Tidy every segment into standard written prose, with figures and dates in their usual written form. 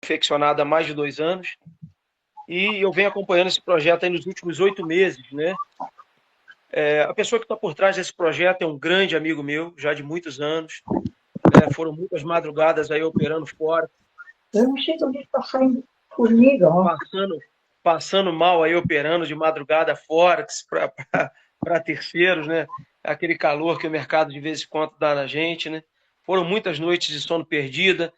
confeccionado há mais de 2 anos, e eu venho acompanhando esse projeto aí nos últimos 8 meses, né? A pessoa que está por trás desse projeto é um grande amigo meu, já de muitos anos, né? Foram muitas madrugadas aí operando fora. Eu não sei de onde está saindo formiga, ó. Passando mal aí operando de madrugada Forex para terceiros, né? Aquele calor que o mercado de vez em quando dá na gente, né? Foram muitas noites de sono perdida,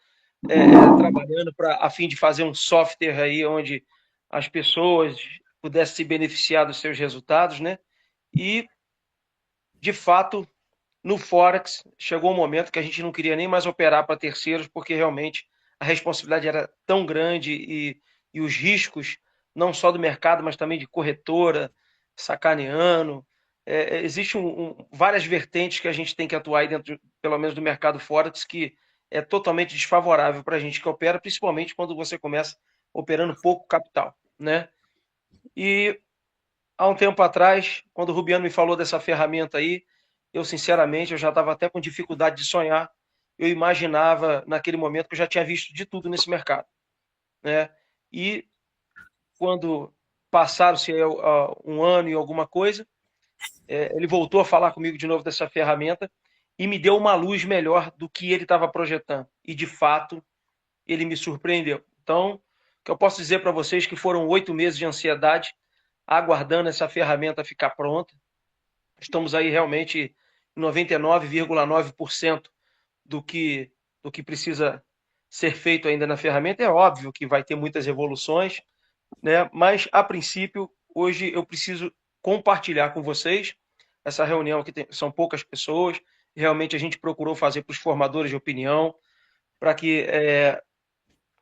trabalhando a fim de fazer um software aí onde as pessoas pudessem se beneficiar dos seus resultados, né? E, de fato, no Forex chegou um momento que a gente não queria nem mais operar para terceiros, porque realmente a responsabilidade era tão grande e os riscos, não só do mercado, mas também de corretora, sacaneando. Existem várias vertentes que a gente tem que atuar aí dentro, pelo menos, do mercado Forex, que é totalmente desfavorável para a gente que opera, principalmente quando você começa operando pouco capital, né? E há um tempo atrás, quando o Rubiano me falou dessa ferramenta aí, eu sinceramente eu já estava até com dificuldade de sonhar. Eu imaginava naquele momento que eu já tinha visto de tudo nesse mercado, né? E quando passaram-se um ano e alguma coisa, ele voltou a falar comigo de novo dessa ferramenta e me deu uma luz melhor do que ele estava projetando. E de fato, ele me surpreendeu. Então, o que eu posso dizer para vocês é que foram 8 meses de ansiedade aguardando essa ferramenta ficar pronta. Estamos aí realmente em 99,9% do que, do que precisa ser feito ainda na ferramenta. É óbvio que vai ter muitas evoluções, né? Mas, a princípio, hoje eu preciso compartilhar com vocês essa reunião que são poucas pessoas. Realmente a gente procurou fazer para os formadores de opinião, para que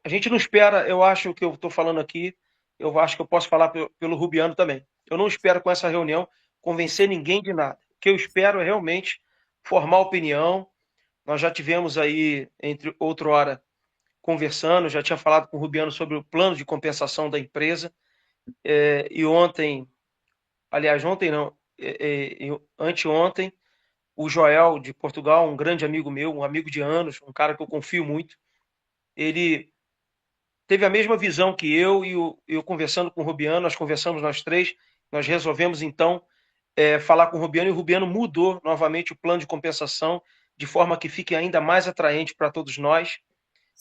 a gente não espera, eu acho que eu estou falando aqui, eu acho que eu posso falar pelo Rubiano também. Eu não espero com essa reunião convencer ninguém de nada. O que eu espero é realmente formar opinião. Nós já tivemos aí, entre outrora, conversando, já tinha falado com o Rubiano sobre o plano de compensação da empresa, e ontem, aliás, ontem não, anteontem, o Joel de Portugal, um grande amigo meu, um amigo de anos, um cara que eu confio muito, ele teve a mesma visão que eu, e eu conversando com o Rubiano, nós conversamos nós três, nós resolvemos então falar com o Rubiano, e o Rubiano mudou novamente o plano de compensação de forma que fique ainda mais atraente para todos nós,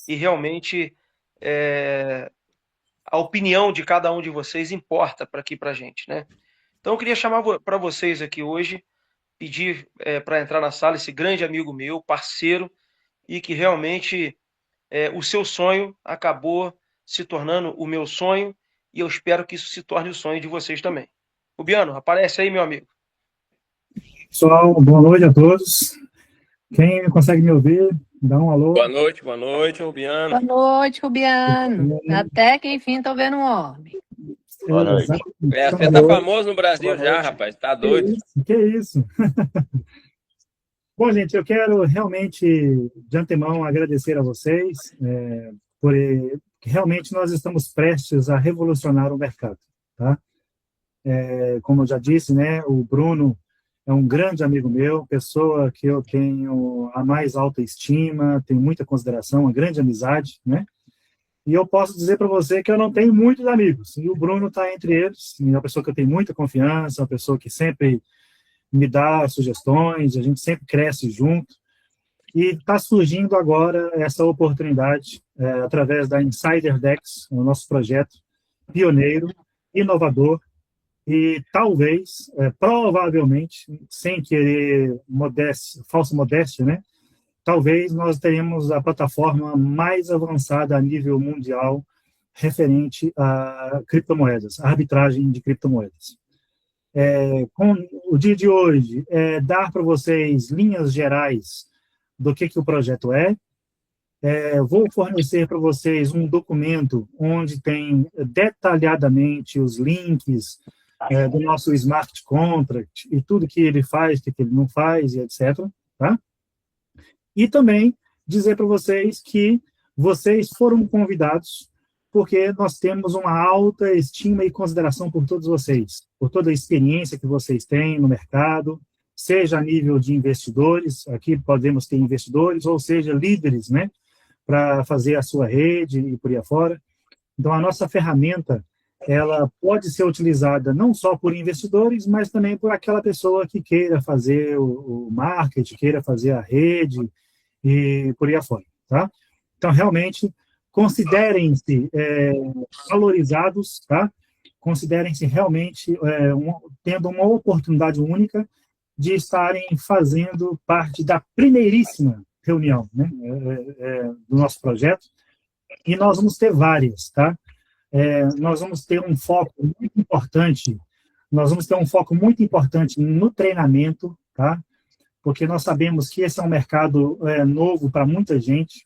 e realmente a opinião de cada um de vocês importa para aqui para a gente, né? Então eu queria chamar para vocês aqui hoje, pedir para entrar na sala esse grande amigo meu, parceiro, e que realmente o seu sonho acabou se tornando o meu sonho, e eu espero que isso se torne o sonho de vocês também. Rubiano, aparece aí, meu amigo. Pessoal, boa noite a todos. Quem consegue me ouvir, dá um alô. Boa noite, Rubiano. Boa noite, Rubiano. Até que enfim tô vendo um homem. Boa noite. Você tá famoso no Brasil já, rapaz. Tá doido. Que isso? Bom, gente, eu quero realmente, de antemão, agradecer a vocês, porque realmente nós estamos prestes a revolucionar o mercado, tá? Como eu já disse, né, o Bruno é um grande amigo meu, pessoa que eu tenho a mais alta estima, tenho muita consideração, uma grande amizade, né? E eu posso dizer para você que eu não tenho muitos amigos, e o Bruno está entre eles, é uma pessoa que eu tenho muita confiança, uma pessoa que sempre me dá sugestões, a gente sempre cresce junto, e está surgindo agora essa oportunidade, através da Insider Dex, o nosso projeto pioneiro, inovador, e talvez, provavelmente, sem querer falsa modéstia, né? Talvez nós tenhamos a plataforma mais avançada a nível mundial referente a criptomoedas, a arbitragem de criptomoedas. Com o dia de hoje, dar para vocês linhas gerais do que o projeto é. Vou fornecer para vocês um documento onde tem detalhadamente os links do nosso smart contract e tudo que ele faz, o que ele não faz, e etc. Tá? E também dizer para vocês que vocês foram convidados porque nós temos uma alta estima e consideração por todos vocês, por toda a experiência que vocês têm no mercado, seja a nível de investidores, aqui podemos ter investidores, ou seja, líderes, né, para fazer a sua rede e por aí afora. Então, a nossa ferramenta, ela pode ser utilizada não só por investidores, mas também por aquela pessoa que queira fazer o marketing, queira fazer a rede e por aí afora, tá? Então, realmente, considerem-se valorizados, tá? Considerem-se realmente tendo uma oportunidade única de estarem fazendo parte da primeiríssima reunião, né, do nosso projeto, e nós vamos ter várias, tá? Nós vamos ter um foco muito importante, no treinamento, tá? Porque nós sabemos que esse é um mercado novo para muita gente,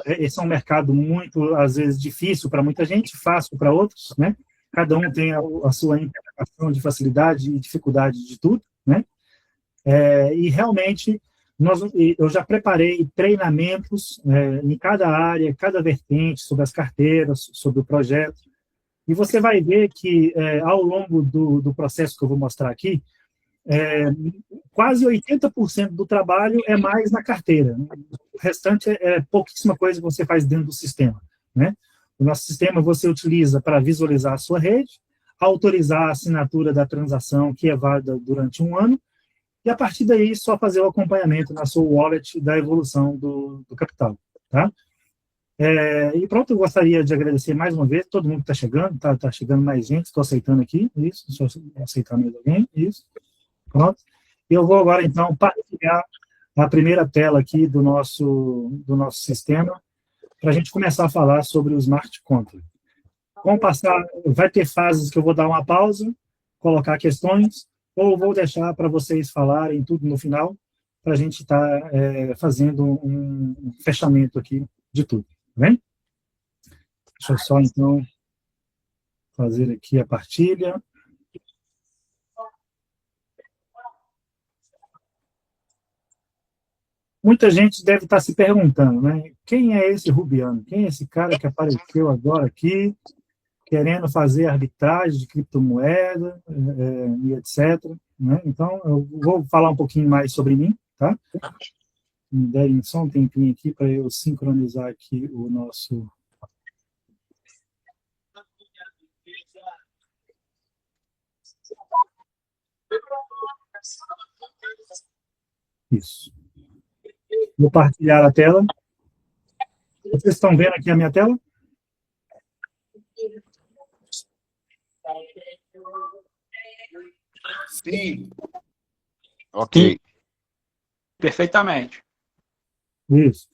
esse é um mercado muito, às vezes, difícil para muita gente, fácil para outros, né? Cada um tem a sua interpretação de facilidade e dificuldade de tudo, né? E realmente, eu já preparei treinamentos em cada área, cada vertente, sobre as carteiras, sobre o projeto, e você vai ver que, ao longo do processo que eu vou mostrar aqui, quase 80% do trabalho é mais na carteira. O restante é pouquíssima coisa que você faz dentro do sistema, né? O nosso sistema você utiliza para visualizar a sua rede, autorizar a assinatura da transação, que é válida durante 1 ano, e a partir daí só fazer o acompanhamento na sua wallet da evolução do capital, tá? E pronto, eu gostaria de agradecer mais uma vez todo mundo que está chegando, tá chegando mais gente, estou aceitando aqui, isso, deixa eu aceitar mais alguém, isso, pronto. Eu vou agora, então, partilhar a primeira tela aqui do nosso sistema, para a gente começar a falar sobre o Smart Contract. Vamos passar, vai ter fases que eu vou dar uma pausa, colocar questões, ou vou deixar para vocês falarem tudo no final, para a gente estar fazendo um fechamento aqui de tudo, tá bem? Deixa eu só, então, fazer aqui a partilha. Muita gente deve estar se perguntando, né? Quem é esse Rubiano? Quem é esse cara que apareceu agora aqui, querendo fazer arbitragem de criptomoeda, e etc. Né? Então, eu vou falar um pouquinho mais sobre mim, tá? Me derem só um tempinho aqui para eu sincronizar aqui o nosso... Isso. Vou partilhar a tela. Vocês estão vendo aqui a minha tela? Sim. Ok. Perfeitamente. Isso.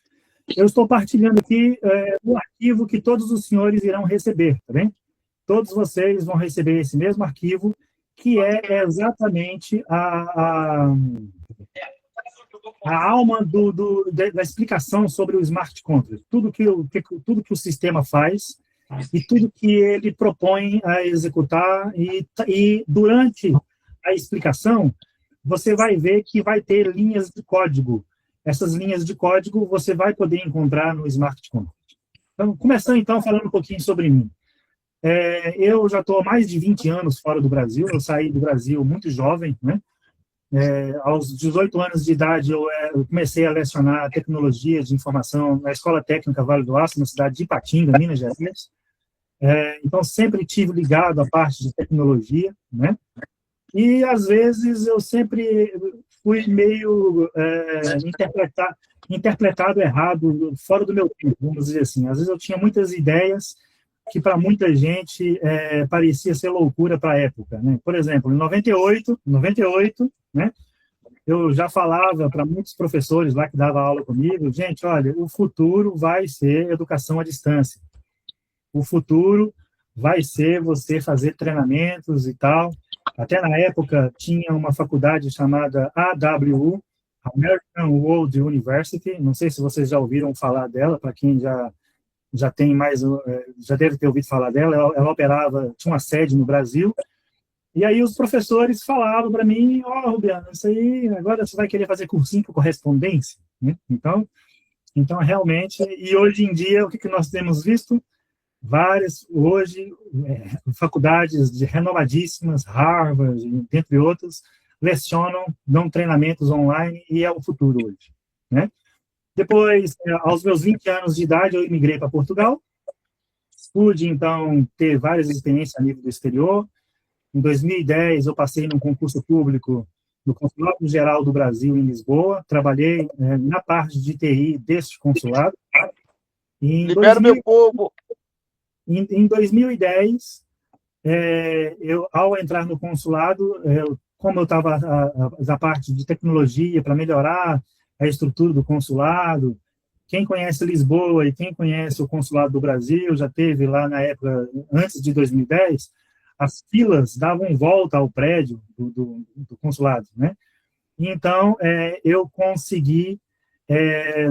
Eu estou partilhando aqui o arquivo que todos os senhores irão receber, tá bem? Todos vocês vão receber esse mesmo arquivo, que é exatamente a alma da explicação sobre o Smart Contract. Tudo que o sistema faz e tudo que ele propõe a executar. E durante a explicação, você vai ver que vai ter linhas de código. Essas linhas de código você vai poder encontrar no Smart Contract. Então, começando, então, falando um pouquinho sobre mim. Eu já estou há mais de 20 anos fora do Brasil. Eu saí do Brasil muito jovem, né? Aos 18 anos de idade, eu comecei a lecionar tecnologia de informação na Escola Técnica Vale do Aço, na cidade de Ipatinga, Minas Gerais. Então, sempre tive ligado à parte de tecnologia, né? E, às vezes, eu sempre fui meio interpretado errado, fora do meu tempo, vamos dizer assim. Às vezes, eu tinha muitas ideias que, para muita gente, parecia ser loucura para a época, né? Por exemplo, em 98, né? Eu já falava para muitos professores lá que davam aula comigo, gente, olha, o futuro vai ser educação à distância. O futuro vai ser você fazer treinamentos e tal. Até na época tinha uma faculdade chamada AWU, American World University. Não sei se vocês já ouviram falar dela, para quem já tem mais, já deve ter ouvido falar dela. Ela operava, tinha uma sede no Brasil. E aí os professores falavam para mim, Rubiano, isso aí, agora você vai querer fazer cursinho por correspondência? Né? Então, realmente, e hoje em dia, o que nós temos visto? Várias, hoje, faculdades renovadíssimas, Harvard, entre outras, lecionam, dão treinamentos online, e é o futuro hoje. Né? Depois, aos meus 20 anos de idade, eu imigrei para Portugal. Pude, então, ter várias experiências a nível do exterior. Em 2010, eu passei num concurso público no Consulado Geral do Brasil, em Lisboa. Trabalhei na parte de TI deste consulado. Libera meu povo! Em 2010, eu, ao entrar no consulado, como eu estava na parte de tecnologia para melhorar a estrutura do consulado, quem conhece Lisboa e quem conhece o consulado do Brasil, já teve lá na época, antes de 2010, as filas davam volta ao prédio do consulado, né? Então, eu consegui,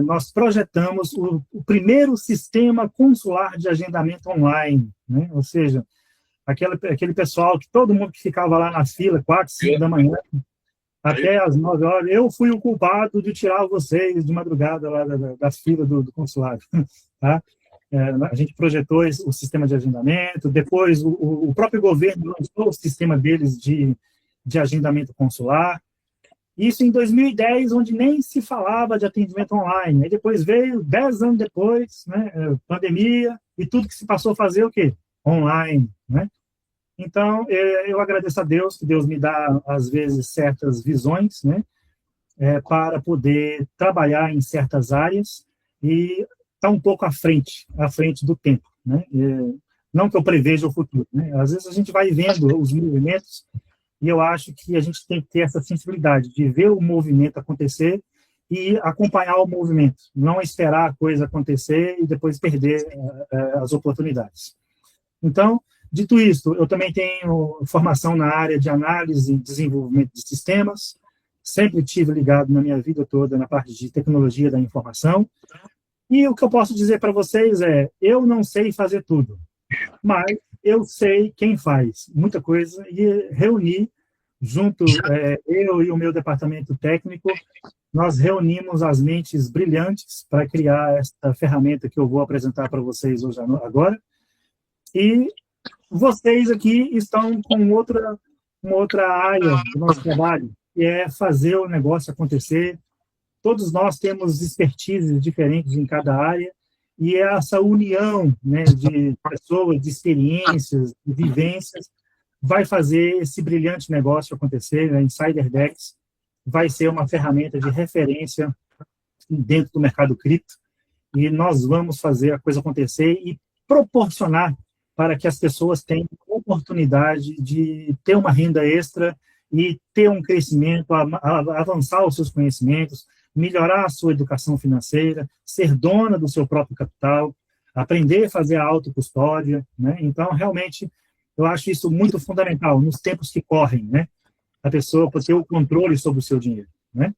nós projetamos o primeiro sistema consular de agendamento online, né? Ou seja, aquele pessoal, que todo mundo que ficava lá na fila, 4, 5 da manhã, até às 9 horas, eu fui o culpado de tirar vocês de madrugada lá da fila do consulado. Tá? A gente projetou o sistema de agendamento, depois o próprio governo lançou o sistema deles de agendamento consular. Isso em 2010, onde nem se falava de atendimento online. Aí depois veio, 10 anos depois, né, pandemia, e tudo que se passou a fazer o quê? Online, né? Então, eu agradeço a Deus, que Deus me dá, às vezes, certas visões, né, para poder trabalhar em certas áreas e estar um pouco à frente do tempo, né? Não que eu preveja o futuro, né? Às vezes a gente vai vendo os movimentos e eu acho que a gente tem que ter essa sensibilidade de ver o movimento acontecer e acompanhar o movimento, não esperar a coisa acontecer e depois perder as oportunidades. Então, dito isso, eu também tenho formação na área de análise e desenvolvimento de sistemas, sempre tive ligado na minha vida toda na parte de tecnologia da informação, e o que eu posso dizer para vocês eu não sei fazer tudo, mas eu sei quem faz muita coisa, e reunir junto, eu e o meu departamento técnico, nós reunimos as mentes brilhantes para criar essa ferramenta que eu vou apresentar para vocês hoje agora, e vocês aqui estão com uma outra área do nosso trabalho, que é fazer o negócio acontecer. Todos nós temos expertises diferentes em cada área, e essa união, né, de pessoas, de experiências, de vivências, vai fazer esse brilhante negócio acontecer. A Insider Dex vai ser uma ferramenta de referência dentro do mercado cripto, e nós vamos fazer a coisa acontecer e proporcionar para que as pessoas tenham oportunidade de ter uma renda extra e ter um crescimento, avançar os seus conhecimentos, melhorar a sua educação financeira, ser dona do seu próprio capital, aprender a fazer a autocustódia, né? Então, realmente, eu acho isso muito fundamental nos tempos que correm, né? A pessoa ter o controle sobre o seu dinheiro, né?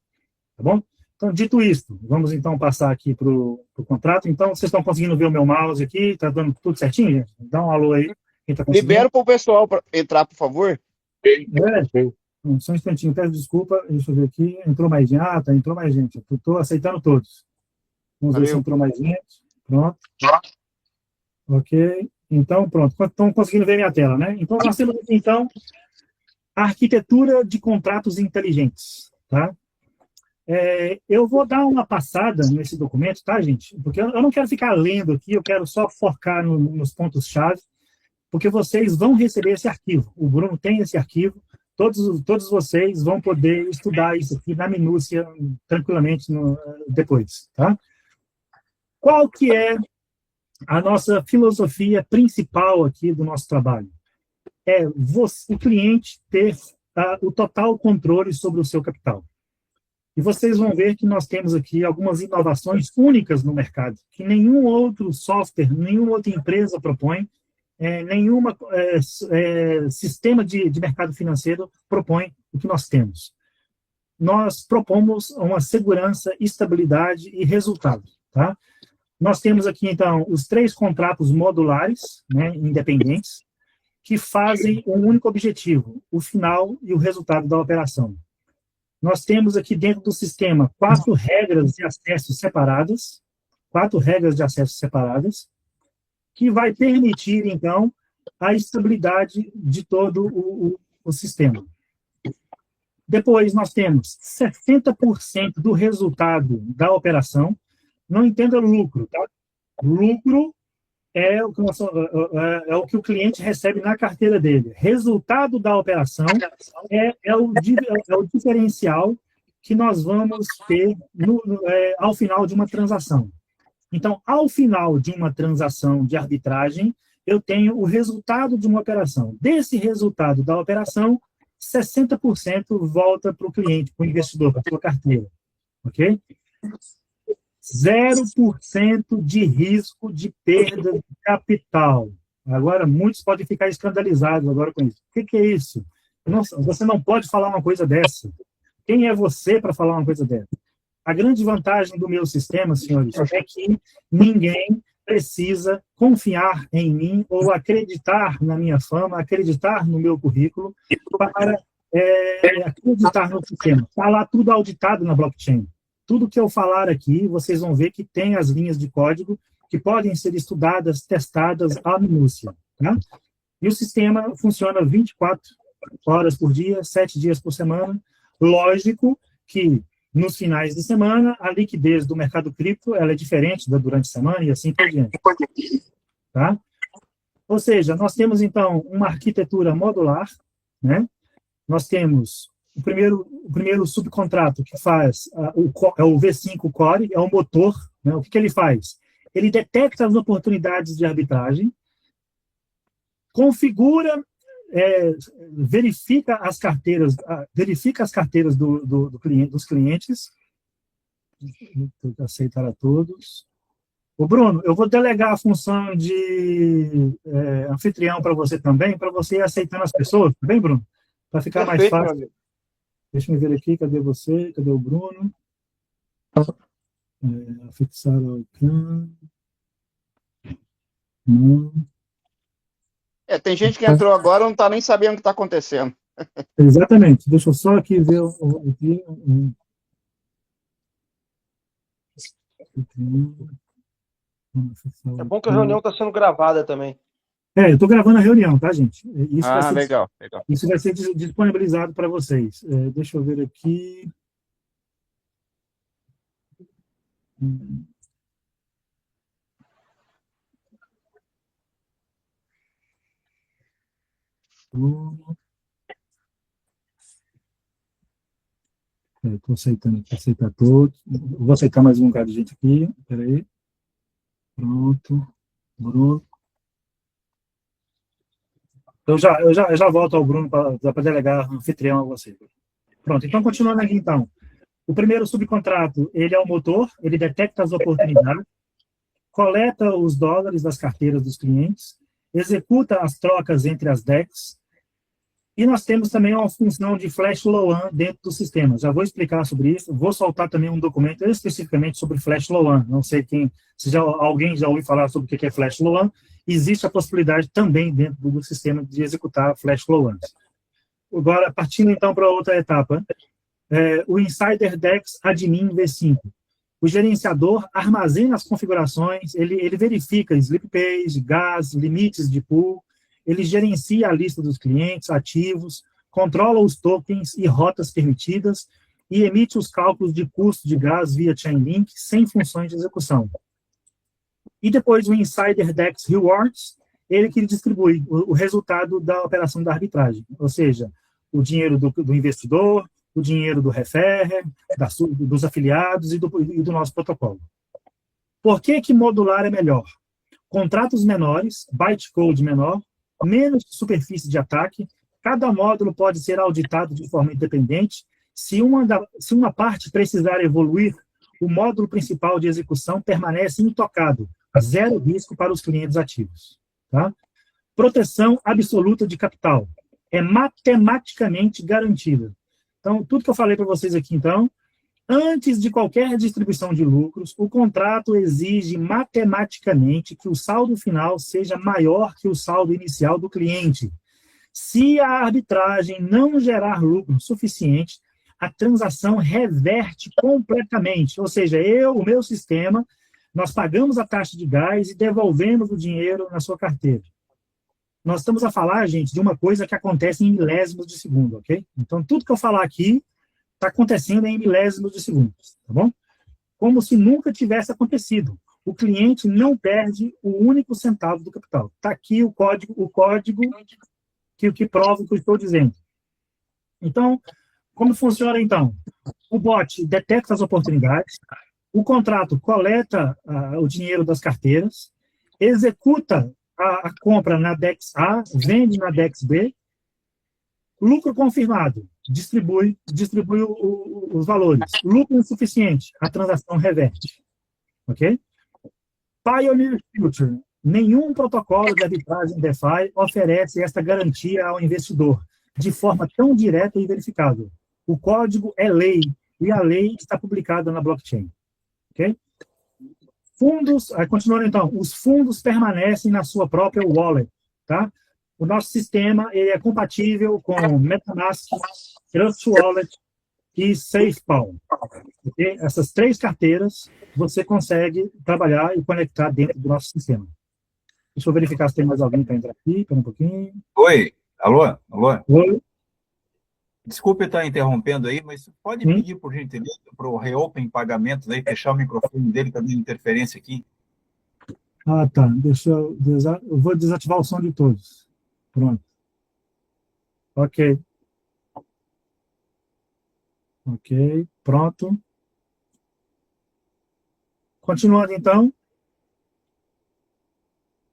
Tá bom? Então, dito isso, vamos então passar aqui para o contrato. Então, vocês estão conseguindo ver o meu mouse aqui? Está dando tudo certinho, gente? Dá um alô aí. Quem tá conseguindo? Libera para o pessoal para entrar, por favor. Só um instantinho, peço desculpa. Deixa eu ver aqui. Entrou mais gente? Ah, tá, entrou mais gente. Estou aceitando todos. Vamos ver se entrou mais gente. Pronto. Ok. Então, pronto. Estão conseguindo ver minha tela, né? Então, nós temos aqui, então, a arquitetura de contratos inteligentes, tá? Eu vou dar uma passada nesse documento, tá, gente? Porque eu não quero ficar lendo aqui, eu quero só focar nos pontos-chave, porque vocês vão receber esse arquivo. O Bruno tem esse arquivo, todos vocês vão poder estudar isso aqui na minúcia, tranquilamente, depois, tá? Qual que é a nossa filosofia principal aqui do nosso trabalho? O cliente ter o total controle sobre o seu capital. E vocês vão ver que nós temos aqui algumas inovações únicas no mercado, que nenhum outro software, nenhuma outra empresa propõe, nenhum sistema de mercado financeiro propõe o que nós temos. Nós propomos uma segurança, estabilidade e resultado, tá? Nós temos aqui, então, os 3 contratos modulares, né, independentes, que fazem um único objetivo, o final e o resultado da operação. Nós temos aqui dentro do sistema 4 regras de acesso separadas, que vai permitir, então, a estabilidade de todo o sistema. Depois, nós temos 60% do resultado da operação Não entenda lucro, tá? Lucro é o que o cliente recebe na carteira dele. Resultado da operação é o diferencial que nós vamos ter ao final de uma transação. Então, ao final de uma transação de arbitragem, eu tenho o resultado de uma operação. Desse resultado da operação, 60% volta para o cliente, para o investidor, para a sua carteira. Ok? 0% de risco de perda de capital. Agora, muitos podem ficar escandalizados agora com isso. O que é isso? Você não pode falar uma coisa dessa. Quem é você para falar uma coisa dessa? A grande vantagem do meu sistema, senhores, é que ninguém precisa confiar em mim ou acreditar na minha fama, acreditar no meu currículo para acreditar no sistema. Está lá tudo auditado na blockchain. Tudo que eu falar aqui, vocês vão ver que tem as linhas de código que podem ser estudadas, testadas à minúcia. Tá? E o sistema funciona 24 horas por dia, 7 dias por semana. Lógico que nos finais de semana, a liquidez do mercado cripto ela é diferente da durante a semana e assim por diante. Tá? Ou seja, nós temos, então, uma arquitetura modular, né? Nós temos o primeiro subcontrato que faz é o V5 Core, é o motor. Né? O que ele faz? Ele detecta as oportunidades de arbitragem, configura, verifica as carteiras dos clientes, aceitar a todos. Ô Bruno, eu vou delegar a função de anfitrião para você também, para você ir aceitando as pessoas, tá bem, Bruno? Para ficar mais fácil. Deixa eu ver aqui, cadê você? Cadê o Bruno? Fixar o ecrã. Tem gente que entrou agora e não está nem sabendo o que está acontecendo. Exatamente. Deixa eu só aqui ver É bom que a reunião está sendo gravada também. Eu estou gravando a reunião, tá, gente? Legal. Isso vai ser disponibilizado para vocês. Deixa eu ver aqui. Estou aceitando, aceitar todos. Vou aceitar mais um bocado de gente aqui. Espera aí. Pronto. Bruno. Eu já volto ao Bruno para delegar anfitrião a você. Pronto, então continuando aqui então. O primeiro subcontrato, ele é o motor, ele detecta as oportunidades, coleta os dólares das carteiras dos clientes, executa as trocas entre as DEX, e nós temos também uma função de flash loan dentro do sistema. Já vou explicar sobre isso, vou soltar também um documento especificamente sobre flash loan. Não sei se alguém já ouviu falar sobre o que é flash loan. Existe a possibilidade também dentro do sistema de executar flash loans. Agora, partindo então para outra etapa, o Insider DEX Admin V5. O gerenciador armazena as configurações, ele verifica sleep page, gas, limites de pool, ele gerencia a lista dos clientes ativos, controla os tokens e rotas permitidas e emite os cálculos de custo de gás via Chainlink sem funções de execução. E depois o Insider DEX Rewards, ele que distribui o resultado da operação da arbitragem, ou seja, o dinheiro do investidor, o dinheiro do referrer, dos afiliados e do nosso protocolo. Por que modular é melhor? Contratos menores, bytecode menor, menos superfície de ataque, cada módulo pode ser auditado de forma independente. Se uma parte precisar evoluir, o módulo principal de execução permanece intocado, zero risco para os clientes ativos. Tá? Proteção absoluta de capital. É matematicamente garantida. Então, tudo que eu falei para vocês aqui, então, antes de qualquer distribuição de lucros, o contrato exige matematicamente que o saldo final seja maior que o saldo inicial do cliente. Se a arbitragem não gerar lucro suficiente, a transação reverte completamente. Ou seja, o meu sistema, nós pagamos a taxa de gás e devolvemos o dinheiro na sua carteira. Nós estamos a falar, gente, de uma coisa que acontece em milésimos de segundo, ok? Então, tudo que eu falar aqui está acontecendo em milésimos de segundos, tá bom? como se nunca tivesse acontecido. O cliente não perde o único centavo do capital. Está aqui o código que prova o que eu estou dizendo. Então, como funciona, então? O bot detecta as oportunidades, o contrato coleta o dinheiro das carteiras, executa a compra na DEX A, vende na DEX B, lucro confirmado, distribui os valores. Lucro insuficiente, a transação reverte. Ok? Pioneer Future. Nenhum protocolo de arbitragem DeFi oferece essa garantia ao investidor de forma tão direta e verificável. O código é lei e a lei está publicada na blockchain. Ok? Fundos, continuando então, os fundos permanecem na sua própria wallet, tá? O nosso sistema ele é compatível com MetaMask, Trust Wallet e SafePal. Okay? Essas 3 carteiras você consegue trabalhar e conectar dentro do nosso sistema. Deixa eu verificar se tem mais alguém para entrar aqui, espera um pouquinho. Oi, alô? Oi. Desculpe estar interrompendo aí, mas pode pedir, por gentileza, para o Reopen Pagamentos aí, fechar o microfone dele, está dando interferência aqui. Ah, tá. Deixa eu... Eu vou desativar o som de todos. Pronto. Ok. Ok, pronto. Continuando, então.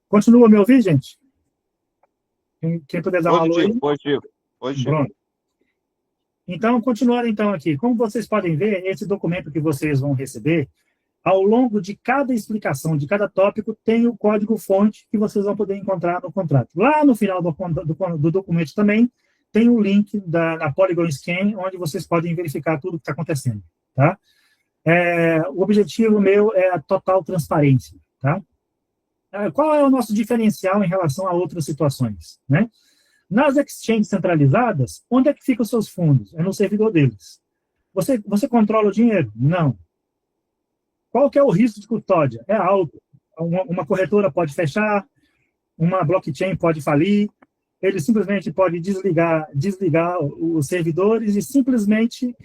Continua a me ouvir, gente? Quem puder dar uma alô aí? Positivo. Pronto. Então, continuando então aqui. Como vocês podem ver, esse documento que vocês vão receber, ao longo de cada explicação, de cada tópico, tem o código-fonte que vocês vão poder encontrar no contrato. Lá no final do documento também tem o link da Polygon Scan, onde vocês podem verificar tudo o que está acontecendo. Tá? O objetivo meu é a total transparência. Tá? Qual é o nosso diferencial em relação a outras situações? Né? Nas exchanges centralizadas, onde é que ficam os seus fundos? É no servidor deles. Você controla o dinheiro? Não. Qual que é o risco de custódia? É alto. Uma corretora pode fechar, uma blockchain pode falir, ele simplesmente pode desligar os servidores e simplesmente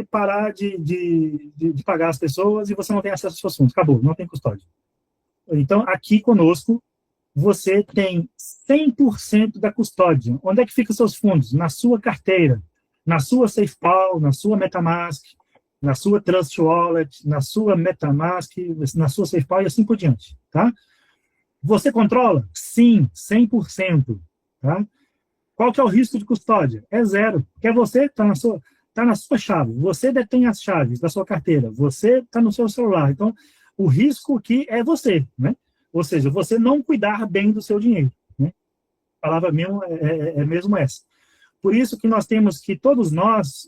parar de pagar as pessoas e você não tem acesso aos seus fundos. Acabou, não tem custódia. Então, aqui conosco, você tem 100% da custódia. Onde é que ficam os seus fundos? Na sua carteira, na sua SafePal, na sua MetaMask, na sua Trust Wallet, na sua MetaMask, na sua SafePal e assim por diante. Tá? Você controla? Sim, 100%. Tá? Qual que é o risco de custódia? É zero. Porque você está na sua chave. Você detém as chaves da sua carteira. Você está no seu celular. Então, o risco aqui é você, né? Ou seja, você não cuidar bem do seu dinheiro. Né? A palavra mesmo é mesmo essa. Por isso que nós temos que, todos nós,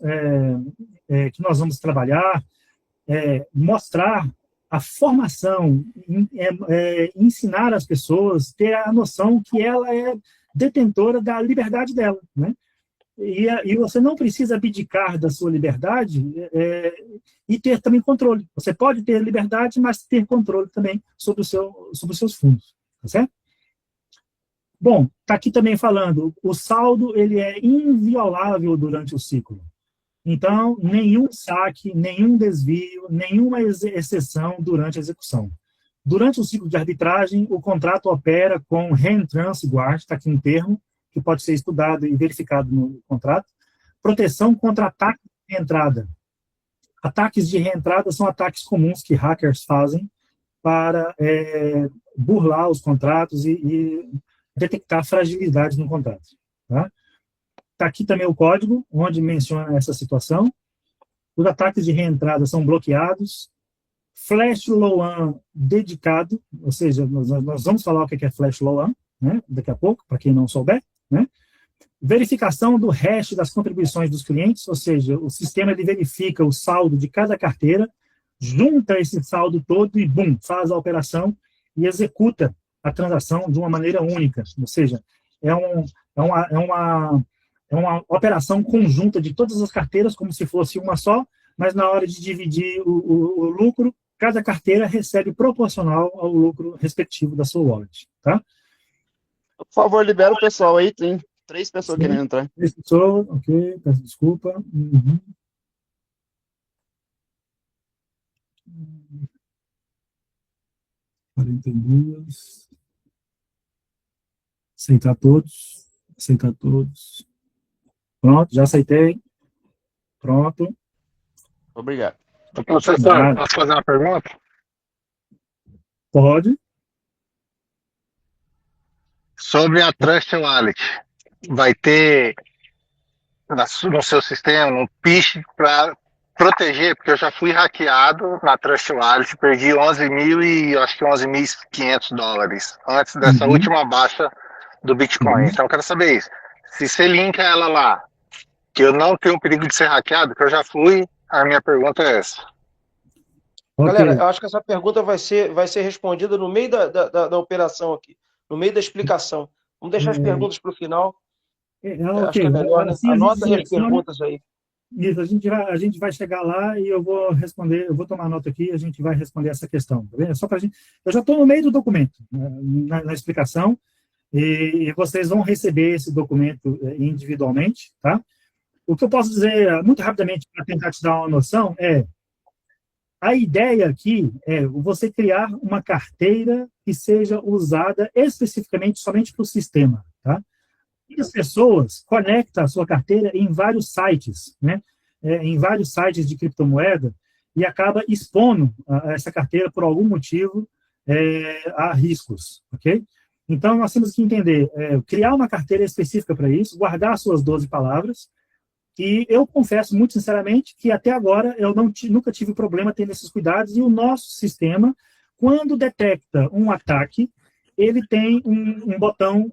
que nós vamos trabalhar, mostrar a formação, ensinar as pessoas, ter a noção que ela é detentora da liberdade dela. Né? E você não precisa abdicar da sua liberdade e ter também controle. Você pode ter liberdade, mas ter controle também sobre os seus fundos. Tá certo? Bom, está aqui também falando, o saldo ele é inviolável durante o ciclo. Então, nenhum saque, nenhum desvio, nenhuma exceção durante a execução. Durante o ciclo de arbitragem, o contrato opera com reentrance guard, está aqui um termo, que pode ser estudado e verificado no contrato. Proteção contra ataques de reentrada. Ataques de reentrada são ataques comuns que hackers fazem para burlar os contratos e detectar fragilidades no contrato. Tá? Tá aqui também o código, onde menciona essa situação. Os ataques de reentrada são bloqueados. Flash low-an dedicado, ou seja, nós vamos falar o que é flash low-an, né, daqui a pouco, para quem não souber. Né? Verificação do hash das contribuições dos clientes, ou seja, o sistema ele verifica o saldo de cada carteira, junta esse saldo todo e, bum, faz a operação e executa a transação de uma maneira única, ou seja, é uma operação conjunta de todas as carteiras, como se fosse uma só, mas na hora de dividir o lucro, cada carteira recebe proporcional ao lucro respectivo da sua wallet. Tá? Por favor, libera o pessoal aí, tem 3 pessoas Sim, querendo entrar. 3 pessoas, ok, peço desculpa. Uhum. 42. Aceitar todos. Aceitar todos. Pronto, já aceitei. Pronto. Obrigado. Professor, posso fazer uma pergunta? Pode. Sobre a Trust Wallet. Vai ter no seu sistema um pitch para proteger, porque eu já fui hackeado na Trust Wallet, perdi 11.000 e acho que 11.500 dólares antes dessa última baixa do Bitcoin. Então eu quero saber isso. Se você linka ela lá, que eu não tenho perigo de ser hackeado, que eu já fui, a minha pergunta é essa. Ok. Galera, eu acho que essa pergunta vai ser respondida no meio da operação aqui, no meio da explicação. Vamos deixar as perguntas para o final. Acho que é melhor, né? Assim, Anota aí as seleciona. perguntas aí. Isso, a gente vai chegar lá e eu vou responder, eu vou tomar nota aqui e a gente vai responder essa questão, tá vendo? Só pra gente, eu já estou no meio do documento, na explicação, e vocês vão receber esse documento individualmente, tá? O que eu posso dizer, muito rapidamente, para tentar te dar uma noção, a ideia aqui é você criar uma carteira que seja usada especificamente somente para o sistema, tá? E as pessoas conectam a sua carteira em vários sites, né? Em vários sites de criptomoeda, e acaba expondo essa carteira, por algum motivo, a riscos, ok? Então, nós temos que entender, criar uma carteira específica para isso, guardar as suas 12 palavras, e eu confesso, muito sinceramente, que até agora eu nunca tive problema tendo esses cuidados, e o nosso sistema, quando detecta um ataque, ele tem um botão,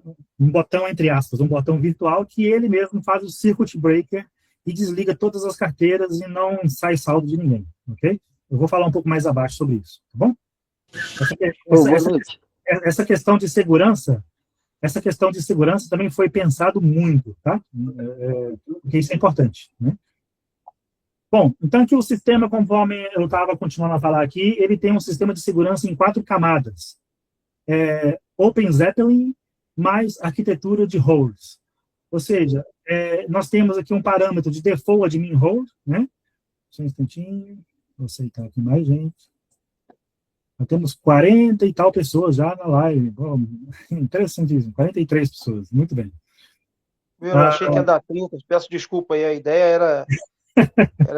entre aspas, um botão virtual, que ele mesmo faz o circuit breaker e desliga todas as carteiras e não sai saldo de ninguém, ok? Eu vou falar um pouco mais abaixo sobre isso, tá bom? Essa questão de segurança, também foi pensado muito, tá? Porque isso é importante, né? Bom, então aqui o sistema, conforme eu estava continuando a falar aqui, ele tem um sistema de segurança em 4 camadas. Open Zeppelin mais arquitetura de roles. Ou seja, nós temos aqui um parâmetro de default admin role, né? Só um instantinho, vou aceitar aqui mais gente. Nós temos 40 e tal pessoas já na live. Bom, interessantíssimo, 43 pessoas, muito bem. Eu achei que ia dar 30, peço desculpa aí, a ideia era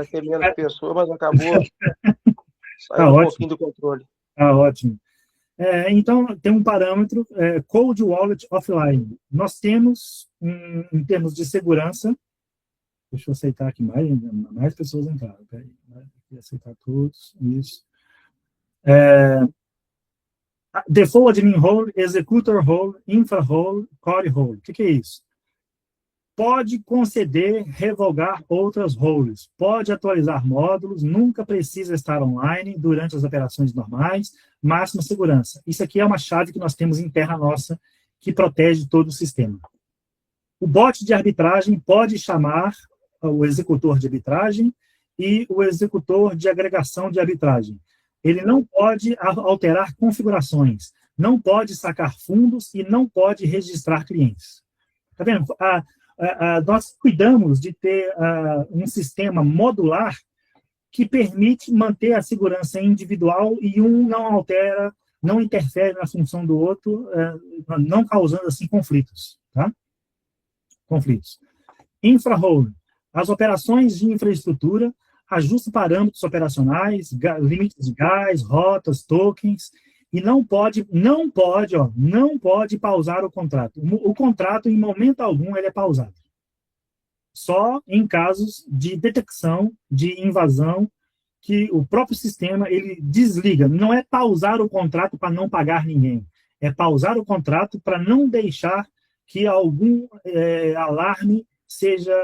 ter menos pessoas, mas acabou saindo um pouquinho do controle. Ótimo. Então, tem um parâmetro, Cold Wallet Offline. Nós temos, em termos de segurança, deixa eu aceitar aqui mais pessoas entraram. Peraí, aceitar todos, isso. Default Admin Role, Executor Role, Infra Role, Core Role. O que é isso? Pode conceder, revogar outras roles, pode atualizar módulos, nunca precisa estar online durante as operações normais, máxima segurança. Isso aqui é uma chave que nós temos interna nossa, que protege todo o sistema. O bot de arbitragem pode chamar o executor de arbitragem e o executor de agregação de arbitragem. Ele não pode alterar configurações, não pode sacar fundos e não pode registrar clientes. Tá vendo? Nós cuidamos de ter um sistema modular que permite manter a segurança individual e um não altera, não interfere na função do outro, não causando, assim, conflitos. Tá? Conflitos. Infra-role. As operações de infraestrutura ajustam parâmetros operacionais, limites de gás, rotas, tokens, e não pode pausar o contrato. O contrato, em momento algum, ele é pausado. Só em casos de detecção, de invasão, que o próprio sistema, ele desliga. Não é pausar o contrato para não pagar ninguém. É pausar o contrato para não deixar que algum alarme seja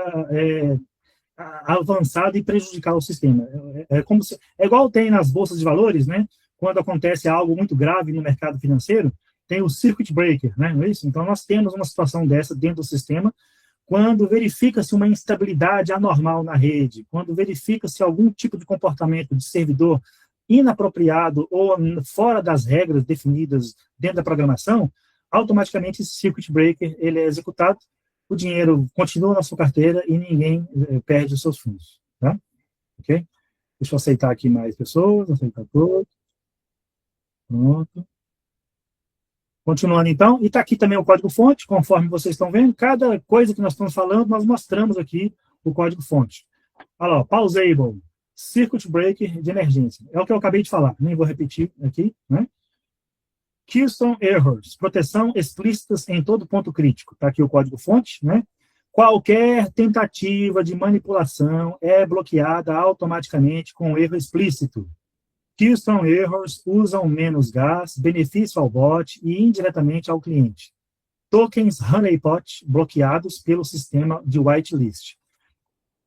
avançado e prejudicar o sistema. É igual tem nas bolsas de valores, né? Quando acontece algo muito grave no mercado financeiro, tem o circuit breaker, né? Não é isso? Então, nós temos uma situação dessa dentro do sistema, quando verifica-se uma instabilidade anormal na rede, quando verifica-se algum tipo de comportamento de servidor inapropriado ou fora das regras definidas dentro da programação, automaticamente esse circuit breaker ele é executado, o dinheiro continua na sua carteira e ninguém perde os seus fundos. Tá? Ok? Deixa eu aceitar aqui mais pessoas, aceitar todos. Pronto. Continuando então, e está aqui também o código-fonte, conforme vocês estão vendo, cada coisa que nós estamos falando, nós mostramos aqui o código-fonte. Olha lá, pausable, circuit breaker de emergência. É o que eu acabei de falar, nem vou repetir aqui, né? Keystone errors, proteção explícitas em todo ponto crítico. Está aqui o código-fonte, né? Qualquer tentativa de manipulação é bloqueada automaticamente com erro explícito. Keystone errors usam menos gás, benefício ao bot e indiretamente ao cliente. Tokens honeypot bloqueados pelo sistema de whitelist.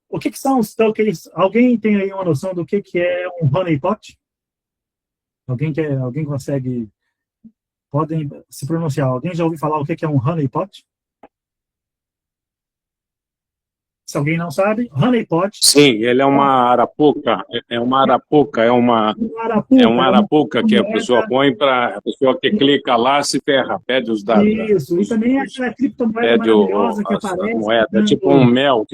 O que são os tokens? Alguém tem aí uma noção do que é um honeypot? Alguém consegue... Podem se pronunciar. Alguém já ouviu falar o que é um honeypot? Se alguém não sabe, honeypot... Sim, ele é uma arapuca, é uma arapuca que a pessoa põe para a pessoa que clica lá se ferra, pede os dados. Isso, e também é aquela criptomoeda maravilhosa que aparece... Moeda, é tipo um mel.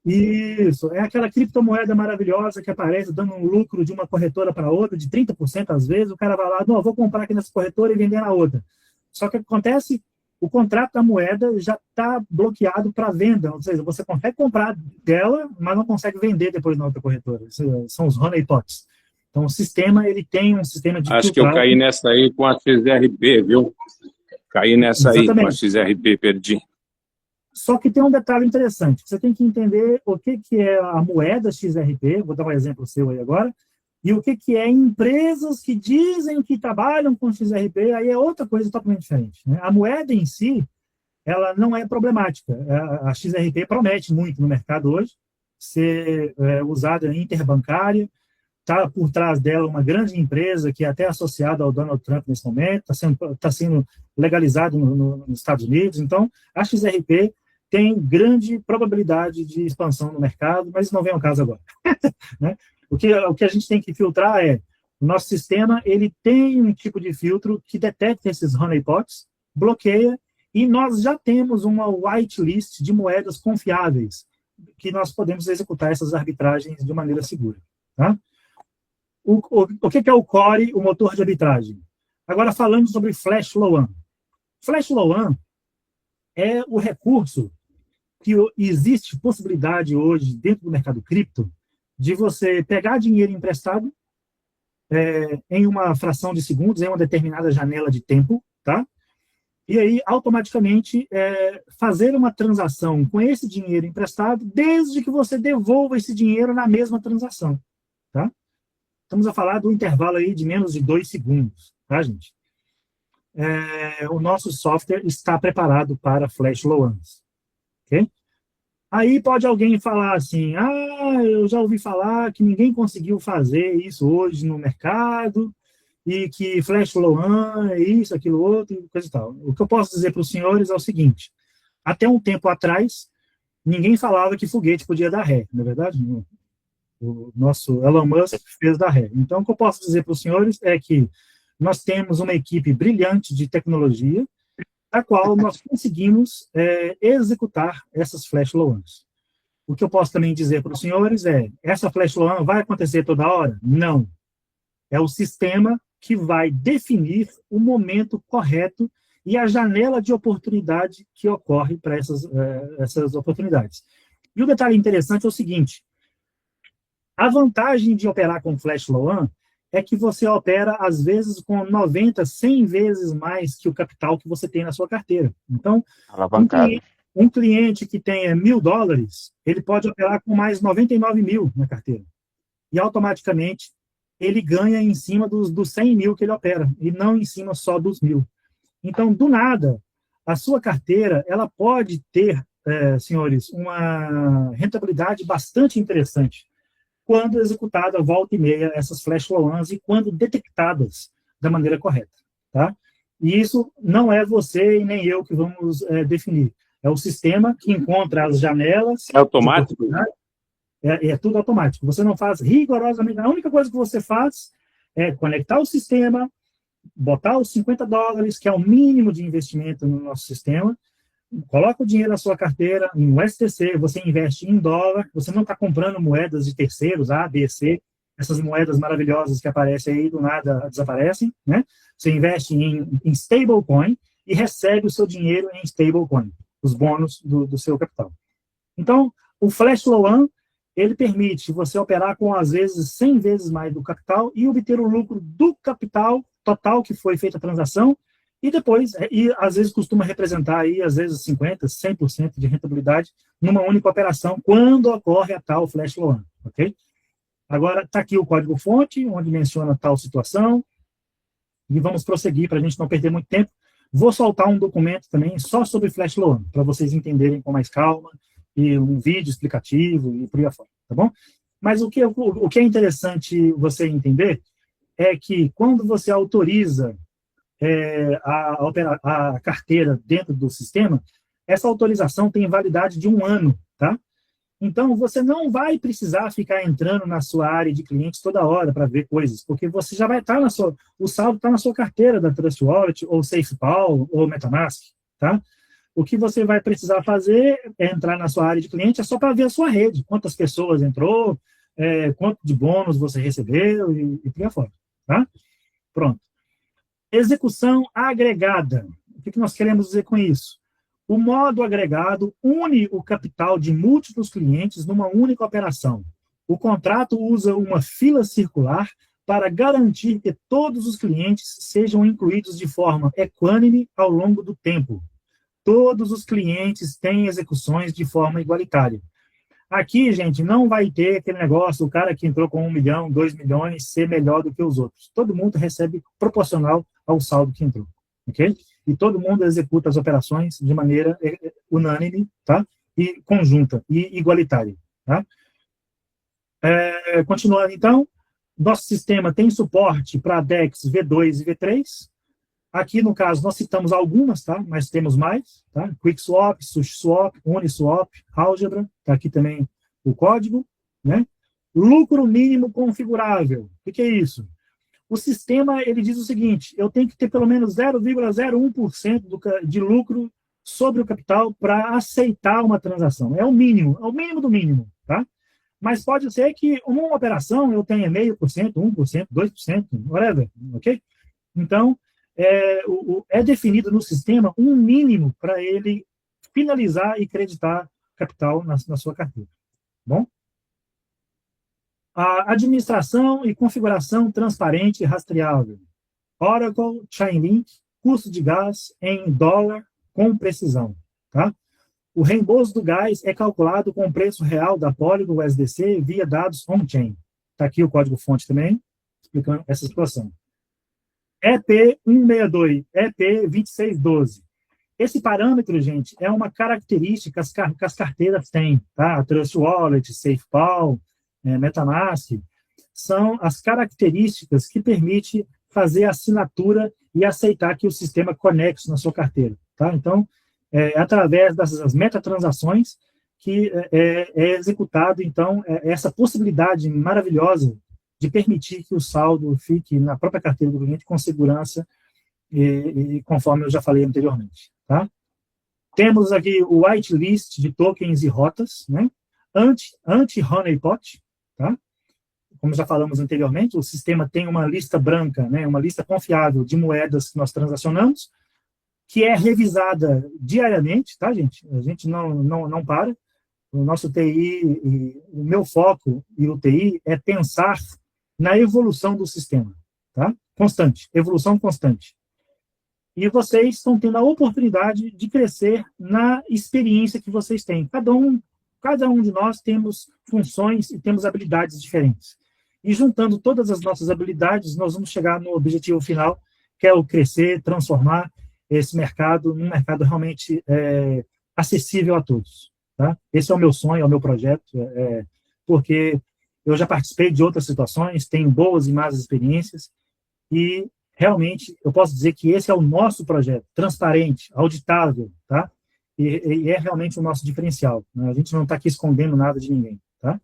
Isso, é aquela criptomoeda maravilhosa que aparece dando um lucro de uma corretora para outra, de 30% às vezes, o cara vai lá, não, vou comprar aqui nessa corretora e vender na outra. Só que o que acontece... O contrato da moeda já está bloqueado para venda, ou seja, você consegue comprar dela, mas não consegue vender depois na outra corretora. São os honeypots. Então, o sistema, ele tem um sistema de Acho que eu caí nessa aí com a XRP, viu? Caí nessa aí com a XRP, perdi. Só que tem um detalhe interessante. Você tem que entender o que é a moeda XRP, vou dar um exemplo seu aí agora, e o que é empresas que dizem que trabalham com XRP, aí é outra coisa totalmente diferente, né? A moeda em si, ela não é problemática. A XRP promete muito no mercado hoje, ser usada interbancária, está por trás dela uma grande empresa que é até associada ao Donald Trump nesse momento, está sendo legalizado nos Estados Unidos, então a XRP tem grande probabilidade de expansão no mercado, mas isso não vem ao caso agora. Né? O que a gente tem que filtrar é, o nosso sistema, ele tem um tipo de filtro que detecta esses honeypots, bloqueia, e nós já temos uma whitelist de moedas confiáveis, que nós podemos executar essas arbitragens de maneira segura. Tá? O que é o Core, o motor de arbitragem? Agora, falando sobre Flash Loan. Flash Loan é o recurso que existe possibilidade hoje, dentro do mercado cripto, de você pegar dinheiro emprestado em uma fração de segundos, em uma determinada janela de tempo, tá? E aí, automaticamente, fazer uma transação com esse dinheiro emprestado, desde que você devolva esse dinheiro na mesma transação, tá? Estamos a falar do intervalo aí de menos de 2 segundos, tá, gente? O nosso software está preparado para Flash Loans, ok? Aí pode alguém falar assim, eu já ouvi falar que ninguém conseguiu fazer isso hoje no mercado, e que Flash Loan é isso, aquilo outro, e coisa e tal. O que eu posso dizer para os senhores é o seguinte, até um tempo atrás, ninguém falava que foguete podia dar ré, não é verdade? O nosso Elon Musk fez dar ré. Então, o que eu posso dizer para os senhores é que nós temos uma equipe brilhante de tecnologia, a qual nós conseguimos executar essas Flash Loans. O que eu posso também dizer para os senhores é, essa Flash Loan vai acontecer toda hora? Não. É o sistema que vai definir o momento correto e a janela de oportunidade que ocorre para essas oportunidades. E o detalhe interessante é o seguinte, a vantagem de operar com Flash Loan é que você opera, às vezes, com 90, 100 vezes mais que o capital que você tem na sua carteira. Então, um cliente que tenha $1.000, ele pode operar com mais 99 mil na carteira. E, automaticamente, ele ganha em cima dos 100 mil que ele opera, e não em cima só dos 1.000. Então, do nada, a sua carteira, ela pode ter, senhores, uma rentabilidade bastante interessante, quando executada, volta e meia, essas Flash Loans, e quando detectadas da maneira correta. Tá? E isso não é você e nem eu que vamos definir. É o sistema que encontra as janelas... É automático? É tudo automático. Você não faz rigorosamente... A única coisa que você faz é conectar o sistema, botar os $50, que é o mínimo de investimento no nosso sistema, coloca o dinheiro na sua carteira em USDC, você investe em dólar, você não está comprando moedas de terceiros, A, B, C, essas moedas maravilhosas que aparecem aí, do nada desaparecem, né? Você investe em stablecoin e recebe o seu dinheiro em stablecoin, os bônus do seu capital. Então, o Flash Loan, ele permite você operar com, às vezes, 100 vezes mais do capital e obter o lucro do capital total que foi feita a transação, e depois, às vezes costuma representar aí, às vezes 50%, 100% de rentabilidade numa única operação, quando ocorre a tal Flash Loan, ok? Agora, está aqui o código-fonte, onde menciona tal situação, e vamos prosseguir para a gente não perder muito tempo. Vou soltar um documento também só sobre Flash Loan, para vocês entenderem com mais calma, e um vídeo explicativo, e por aí afora, tá bom? Mas o que é interessante você entender é que quando você autoriza a carteira dentro do sistema, essa autorização tem validade de 1 ano, tá? Então, você não vai precisar ficar entrando na sua área de clientes toda hora para ver coisas, porque você já vai estar o saldo está na sua carteira da Trust Wallet, ou SafePal, ou MetaMask, tá? O que você vai precisar fazer é entrar na sua área de cliente, é só para ver a sua rede, quantas pessoas entrou, quanto de bônus você recebeu, e por aí afora, tá? Pronto. Execução agregada. O que nós queremos dizer com isso? O modo agregado une o capital de múltiplos clientes numa única operação. O contrato usa uma fila circular para garantir que todos os clientes sejam incluídos de forma equânime ao longo do tempo. Todos os clientes têm execuções de forma igualitária. Aqui, gente, não vai ter aquele negócio, o cara que entrou com 1 milhão, 2 milhões, ser melhor do que os outros. Todo mundo recebe proporcional ao saldo que entrou, ok? E todo mundo executa as operações de maneira unânime, tá? E conjunta, e igualitária, tá? Continuando, então, nosso sistema tem suporte para DEX V2 e V3. Aqui, no caso, nós citamos algumas, tá? Mas temos mais, tá? QuickSwap, SushiSwap, Uniswap, Algebra, tá aqui também o código, né? Lucro mínimo configurável. O que é isso? O sistema, ele diz o seguinte, eu tenho que ter pelo menos 0,01% de lucro sobre o capital para aceitar uma transação. É o mínimo do mínimo, tá? Mas pode ser que uma operação eu tenha 0,5%, 1%, 2%, whatever, ok? Então, é definido no sistema um mínimo para ele finalizar e creditar capital na sua carteira. Bom? A administração e configuração transparente e rastreável. Oracle, Chainlink, custo de gás em dólar com precisão. Tá? O reembolso do gás é calculado com o preço real da Polygon USDC via dados on-chain. Está aqui o código-fonte também, explicando essa situação. EP 162, EP 2612. Esse parâmetro, gente, é uma característica que as carteiras têm, tá? A Trust Wallet, SafePal, MetaMask, são as características que permitem fazer a assinatura e aceitar que o sistema conecte na sua carteira, tá? Então, através dessas metatransações que é executado, então, essa possibilidade maravilhosa de permitir que o saldo fique na própria carteira do cliente com segurança e conforme eu já falei anteriormente, tá? Temos aqui o whitelist de tokens e rotas, né? Anti-honeypot, tá? Como já falamos anteriormente, o sistema tem uma lista branca, né? Uma lista confiável de moedas que nós transacionamos, que é revisada diariamente, tá, gente? A gente não para. O nosso TI, o meu foco e o TI é pensar na evolução do sistema, tá? Constante, evolução constante. E vocês estão tendo a oportunidade de crescer na experiência que vocês têm. Cada um de nós temos funções e temos habilidades diferentes. E juntando todas as nossas habilidades, nós vamos chegar no objetivo final, que é o crescer, transformar esse mercado num mercado realmente acessível a todos. Tá? Esse é o meu sonho, é o meu projeto, porque eu já participei de outras situações, tenho boas e más experiências, e realmente eu posso dizer que esse é o nosso projeto, transparente, auditável, tá? E é realmente o nosso diferencial. Né? A gente não está aqui escondendo nada de ninguém. Tá?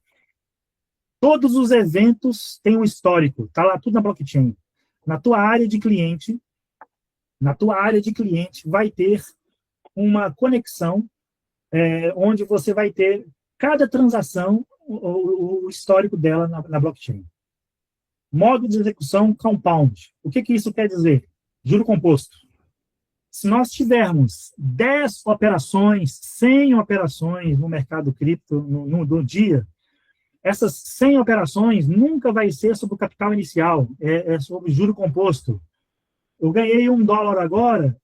Todos os eventos têm um histórico, está lá tudo na blockchain. Na tua área de cliente vai ter uma conexão onde você vai ter cada transação, o histórico dela na blockchain. Modo de execução compound. O que isso quer dizer? Juro composto. Se nós tivermos 10 operações, 100 operações no mercado cripto no dia, essas 100 operações nunca vai ser sobre o capital inicial, é sobre juro composto. Eu ganhei $1 agora,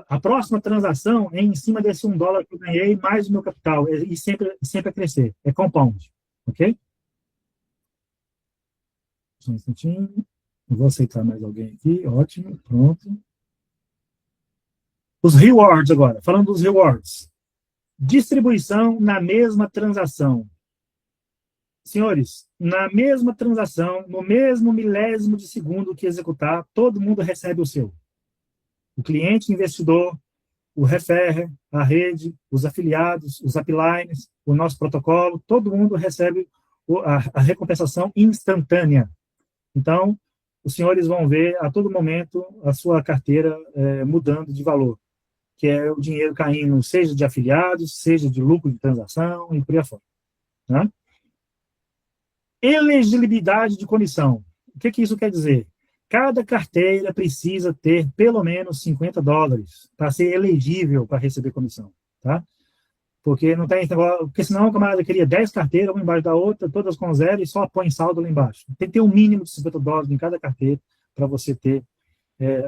a próxima transação é em cima desse $1 que eu ganhei, mais o meu capital, e sempre a crescer. É compound, ok? Só um instantinho. Vou aceitar mais alguém aqui, ótimo, pronto. Os rewards agora, falando dos rewards. Distribuição na mesma transação. Senhores, na mesma transação, no mesmo milésimo de segundo que executar, todo mundo recebe o seu. O cliente investidor, o referrer, a rede, os afiliados, os uplines, o nosso protocolo, todo mundo recebe a recompensação instantânea. Então, os senhores vão ver a todo momento a sua carteira mudando de valor, que é o dinheiro caindo, seja de afiliados, seja de lucro de transação e por aí afora. Né? Elegibilidade de comissão. O que isso quer dizer? Cada carteira precisa ter pelo menos $50 para ser elegível para receber comissão. Tá? Porque não tem porque senão o camarada queria 10 carteiras, uma embaixo da outra, todas com zero, e só põe saldo lá embaixo. Tem que ter um mínimo de $50 em cada carteira para você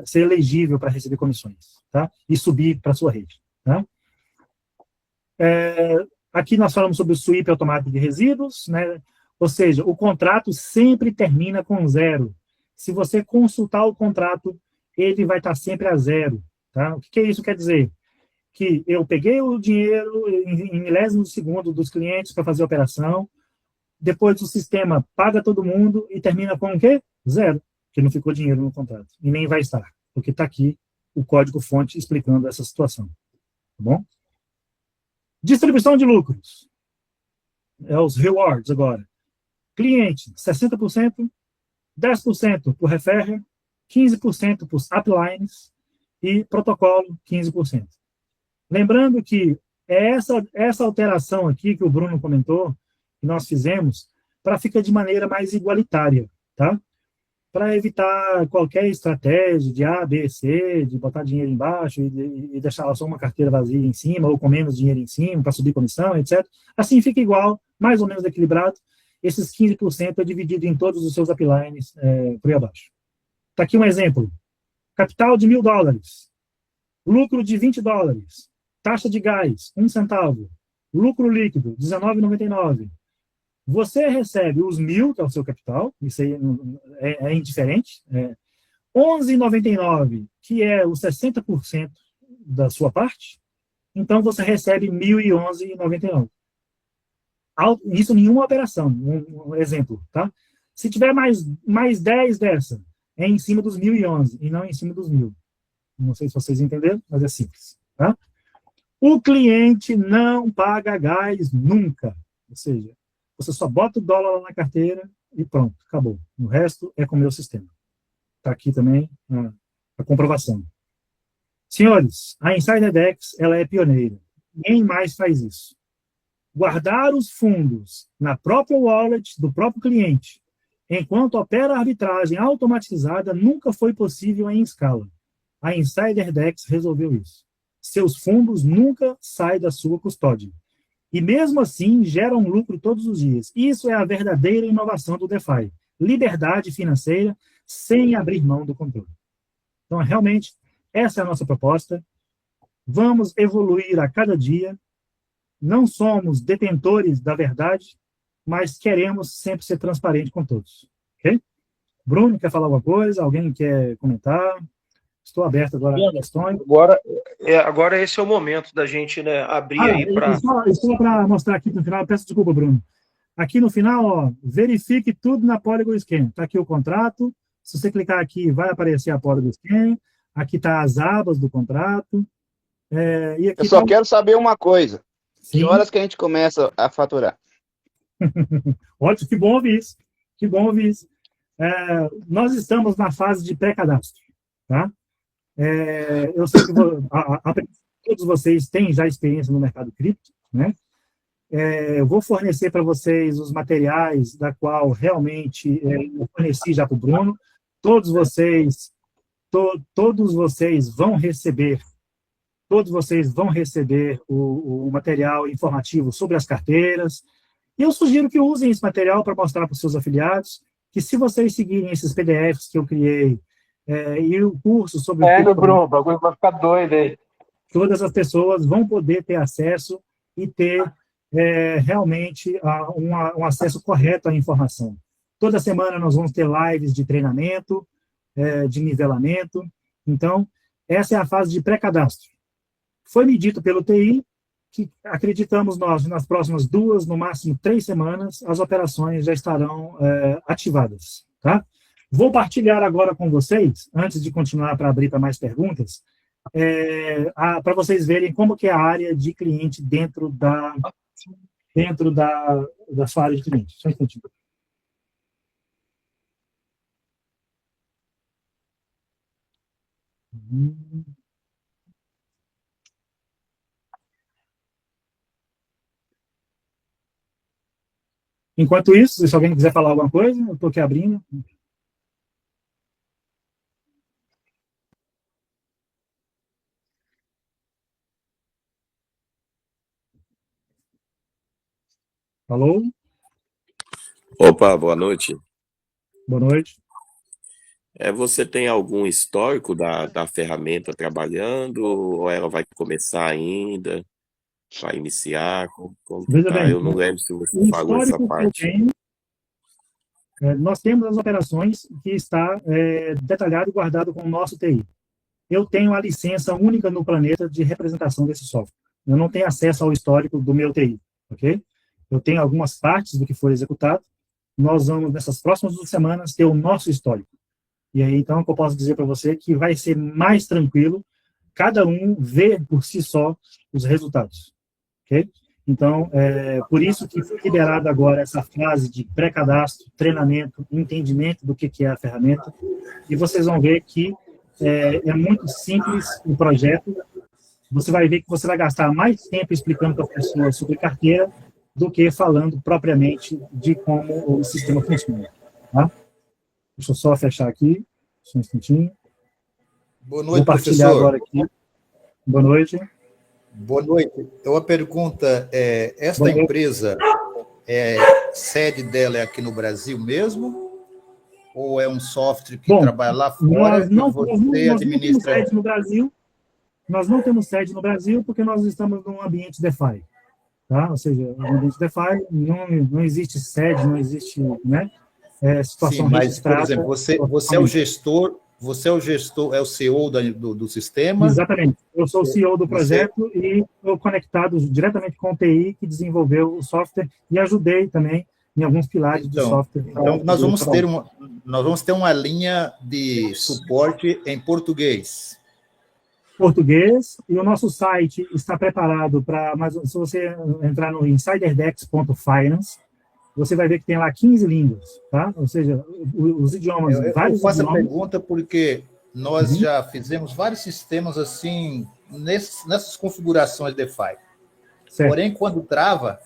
ser elegível para receber comissões, tá? E subir para a sua rede. Tá? Aqui nós falamos sobre o sweep automático de resíduos, né? Ou seja, o contrato sempre termina com 0. Se você consultar o contrato, ele vai estar sempre a 0. Tá? O que isso quer dizer? Que eu peguei o dinheiro em milésimos de segundo dos clientes para fazer a operação, depois o sistema paga todo mundo e termina com o quê? 0, porque não ficou dinheiro no contrato. E nem vai estar, porque está aqui o código-fonte explicando essa situação. Tá bom? Distribuição de lucros. É os rewards agora. Cliente, 60%, 10% por referrer, 15% por uplines e protocolo, 15%. Lembrando que é essa alteração aqui que o Bruno comentou, que nós fizemos, para ficar de maneira mais igualitária, tá? Para evitar qualquer estratégia de A, B, C, de botar dinheiro embaixo e deixar só uma carteira vazia em cima, ou com menos dinheiro em cima, para subir comissão, etc. Assim fica igual, mais ou menos equilibrado. Esses 15% é dividido em todos os seus uplines por aí abaixo. Está aqui um exemplo. Capital de $1.000. Lucro de $20. Taxa de gás, 1 centavo. Lucro líquido, R$19,99. Você recebe os 1.000, que é o seu capital, isso aí é indiferente. R$11,99, que é os 60% da sua parte. Então, você recebe R$1.011,99. Isso em nenhuma operação, um exemplo, tá? Se tiver mais 10 dessa, é em cima dos 1.011 e não em cima dos 1.000. Não sei se vocês entenderam, mas é simples, tá? O cliente não paga gás nunca. Ou seja, você só bota o dólar lá na carteira e pronto, acabou. O resto é com o meu sistema. Está aqui também a comprovação. Senhores, a InsiderDEX, ela é pioneira. Ninguém mais faz isso. Guardar os fundos na própria wallet do próprio cliente, enquanto opera a arbitragem automatizada, nunca foi possível em escala. A InsiderDEX resolveu isso. Seus fundos nunca saem da sua custódia. E mesmo assim, geram lucro todos os dias. Isso é a verdadeira inovação do DeFi. Liberdade financeira sem abrir mão do controle. Então, realmente, essa é a nossa proposta. Vamos evoluir a cada dia. Não somos detentores da verdade, mas queremos sempre ser transparente com todos. Ok? Bruno, quer falar alguma coisa? Alguém quer comentar? Estou aberto agora a questões. Agora esse é o momento da gente, né, abrir aí para... Só para mostrar aqui no final, peço desculpa, Bruno. Aqui no final, ó, verifique tudo na Polygon Scan. Está aqui o contrato. Se você clicar aqui, vai aparecer a Polygon Scan. Aqui está as abas do contrato. E aqui eu só quero saber uma coisa. Sim. Que horas que a gente começa a faturar? Ótimo, que bom ouvir isso. Que bom ouvir isso. Nós estamos na fase de pré-cadastro, tá? Eu sei que todos vocês têm já experiência no mercado cripto, né? Eu vou fornecer para vocês os materiais da qual realmente eu forneci já para o Bruno. Todos vocês vão receber o material informativo sobre as carteiras. E eu sugiro que usem esse material para mostrar para os seus afiliados que, se vocês seguirem esses PDFs que eu criei e o curso sobre... Bruno, o bagulho vai ficar doido aí. Todas as pessoas vão poder ter acesso e ter realmente um acesso correto à informação. Toda semana nós vamos ter lives de treinamento, de nivelamento. Então, essa é a fase de pré-cadastro. Foi-me dito pelo TI que acreditamos nós, nas próximas 2, no máximo 3 semanas, as operações já estarão ativadas. Tá? Vou partilhar agora com vocês, antes de continuar para abrir para mais perguntas, para vocês verem como que é a área de cliente dentro da sua área de cliente. Só um instantinho. Enquanto isso, se alguém quiser falar alguma coisa, eu estou aqui abrindo. Alô? Opa, boa noite. Boa noite. Você tem algum histórico da ferramenta trabalhando, ou ela vai começar ainda, vai iniciar? Como Veja bem, eu não lembro se você falou essa parte. Nós temos as operações que está detalhado e guardado com o nosso TI. Eu tenho a licença única no planeta de representação desse software. Eu não tenho acesso ao histórico do meu TI, ok? Eu tenho algumas partes do que foi executado. Nós vamos, nessas próximas 2 semanas, ter o nosso histórico. E aí, então, eu posso dizer para você que vai ser mais tranquilo cada um ver por si só os resultados, ok? Então, por isso que foi liberada agora essa fase de pré-cadastro, treinamento, entendimento do que é a ferramenta, e vocês vão ver que é muito simples o projeto. Você vai ver que você vai gastar mais tempo explicando para a pessoa sobre carteira do que falando propriamente de como o sistema funciona. Tá? Deixa eu só fechar aqui, só um instantinho. Boa noite, vou partilhar professor. Agora aqui. Boa noite. Boa noite. Então, a pergunta é, esta empresa, sede dela é aqui no Brasil mesmo? Ou é um software que trabalha lá fora e você administra? Nós não temos sede no Brasil porque nós estamos num ambiente DeFi. Tá? Ou seja, no ambiente DeFi não existe sede, não existe, né, situação. Sim, mas, por exemplo, você é o gestor, é o CEO do sistema? Exatamente. Eu sou o CEO do projeto e estou conectado diretamente com o TI que desenvolveu o software e ajudei também em alguns pilares do software. Então, nós vamos ter uma linha de suporte em português. E o nosso site está preparado para, mas se você entrar no insiderdex.finance, você vai ver que tem lá 15 línguas, tá? Ou seja, os idiomas, vários idiomas. Eu faço a pergunta porque nós já fizemos vários sistemas assim, nessas configurações DeFi. Certo. Porém, quando trava,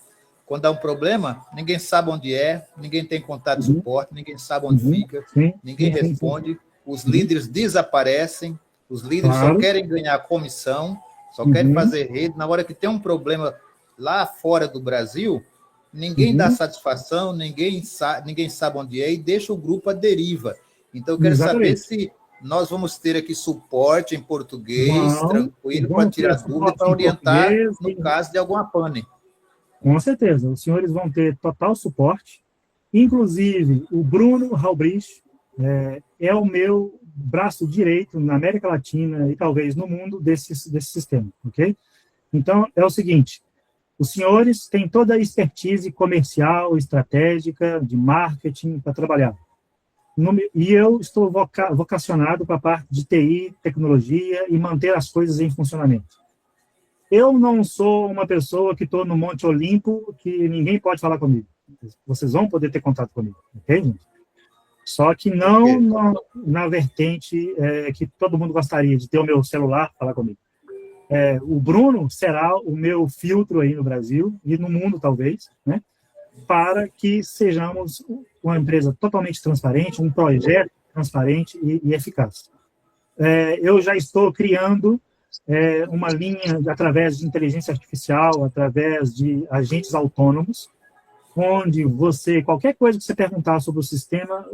quando dá um problema, ninguém sabe onde é, ninguém tem contato de suporte, ninguém sabe onde fica, ninguém responde, os líderes desaparecem, os líderes só querem ganhar comissão, só querem fazer rede. Na hora que tem um problema lá fora do Brasil, ninguém dá satisfação, ninguém sabe onde é e deixa o grupo à deriva. Então, eu quero saber se nós vamos ter aqui suporte em português, tranquilo, para tirar dúvida, para orientar no caso de alguma pane. Com certeza, os senhores vão ter total suporte. Inclusive, o Bruno Halbrich é o meu braço direito na América Latina e talvez no mundo desse sistema, ok? Então, é o seguinte, os senhores têm toda a expertise comercial, estratégica, de marketing para trabalhar. E eu estou vocacionado para a parte de TI, tecnologia e manter as coisas em funcionamento. Eu não sou uma pessoa que estou no Monte Olimpo, que ninguém pode falar comigo. Vocês vão poder ter contato comigo, ok, gente? Só que não na vertente que todo mundo gostaria de ter o meu celular para falar comigo. O Bruno será o meu filtro aí no Brasil, e no mundo talvez, né, para que sejamos uma empresa totalmente transparente, um projeto transparente e eficaz. Eu já estou criando uma linha através de inteligência artificial, através de agentes autônomos, onde qualquer coisa que você perguntar sobre o sistema,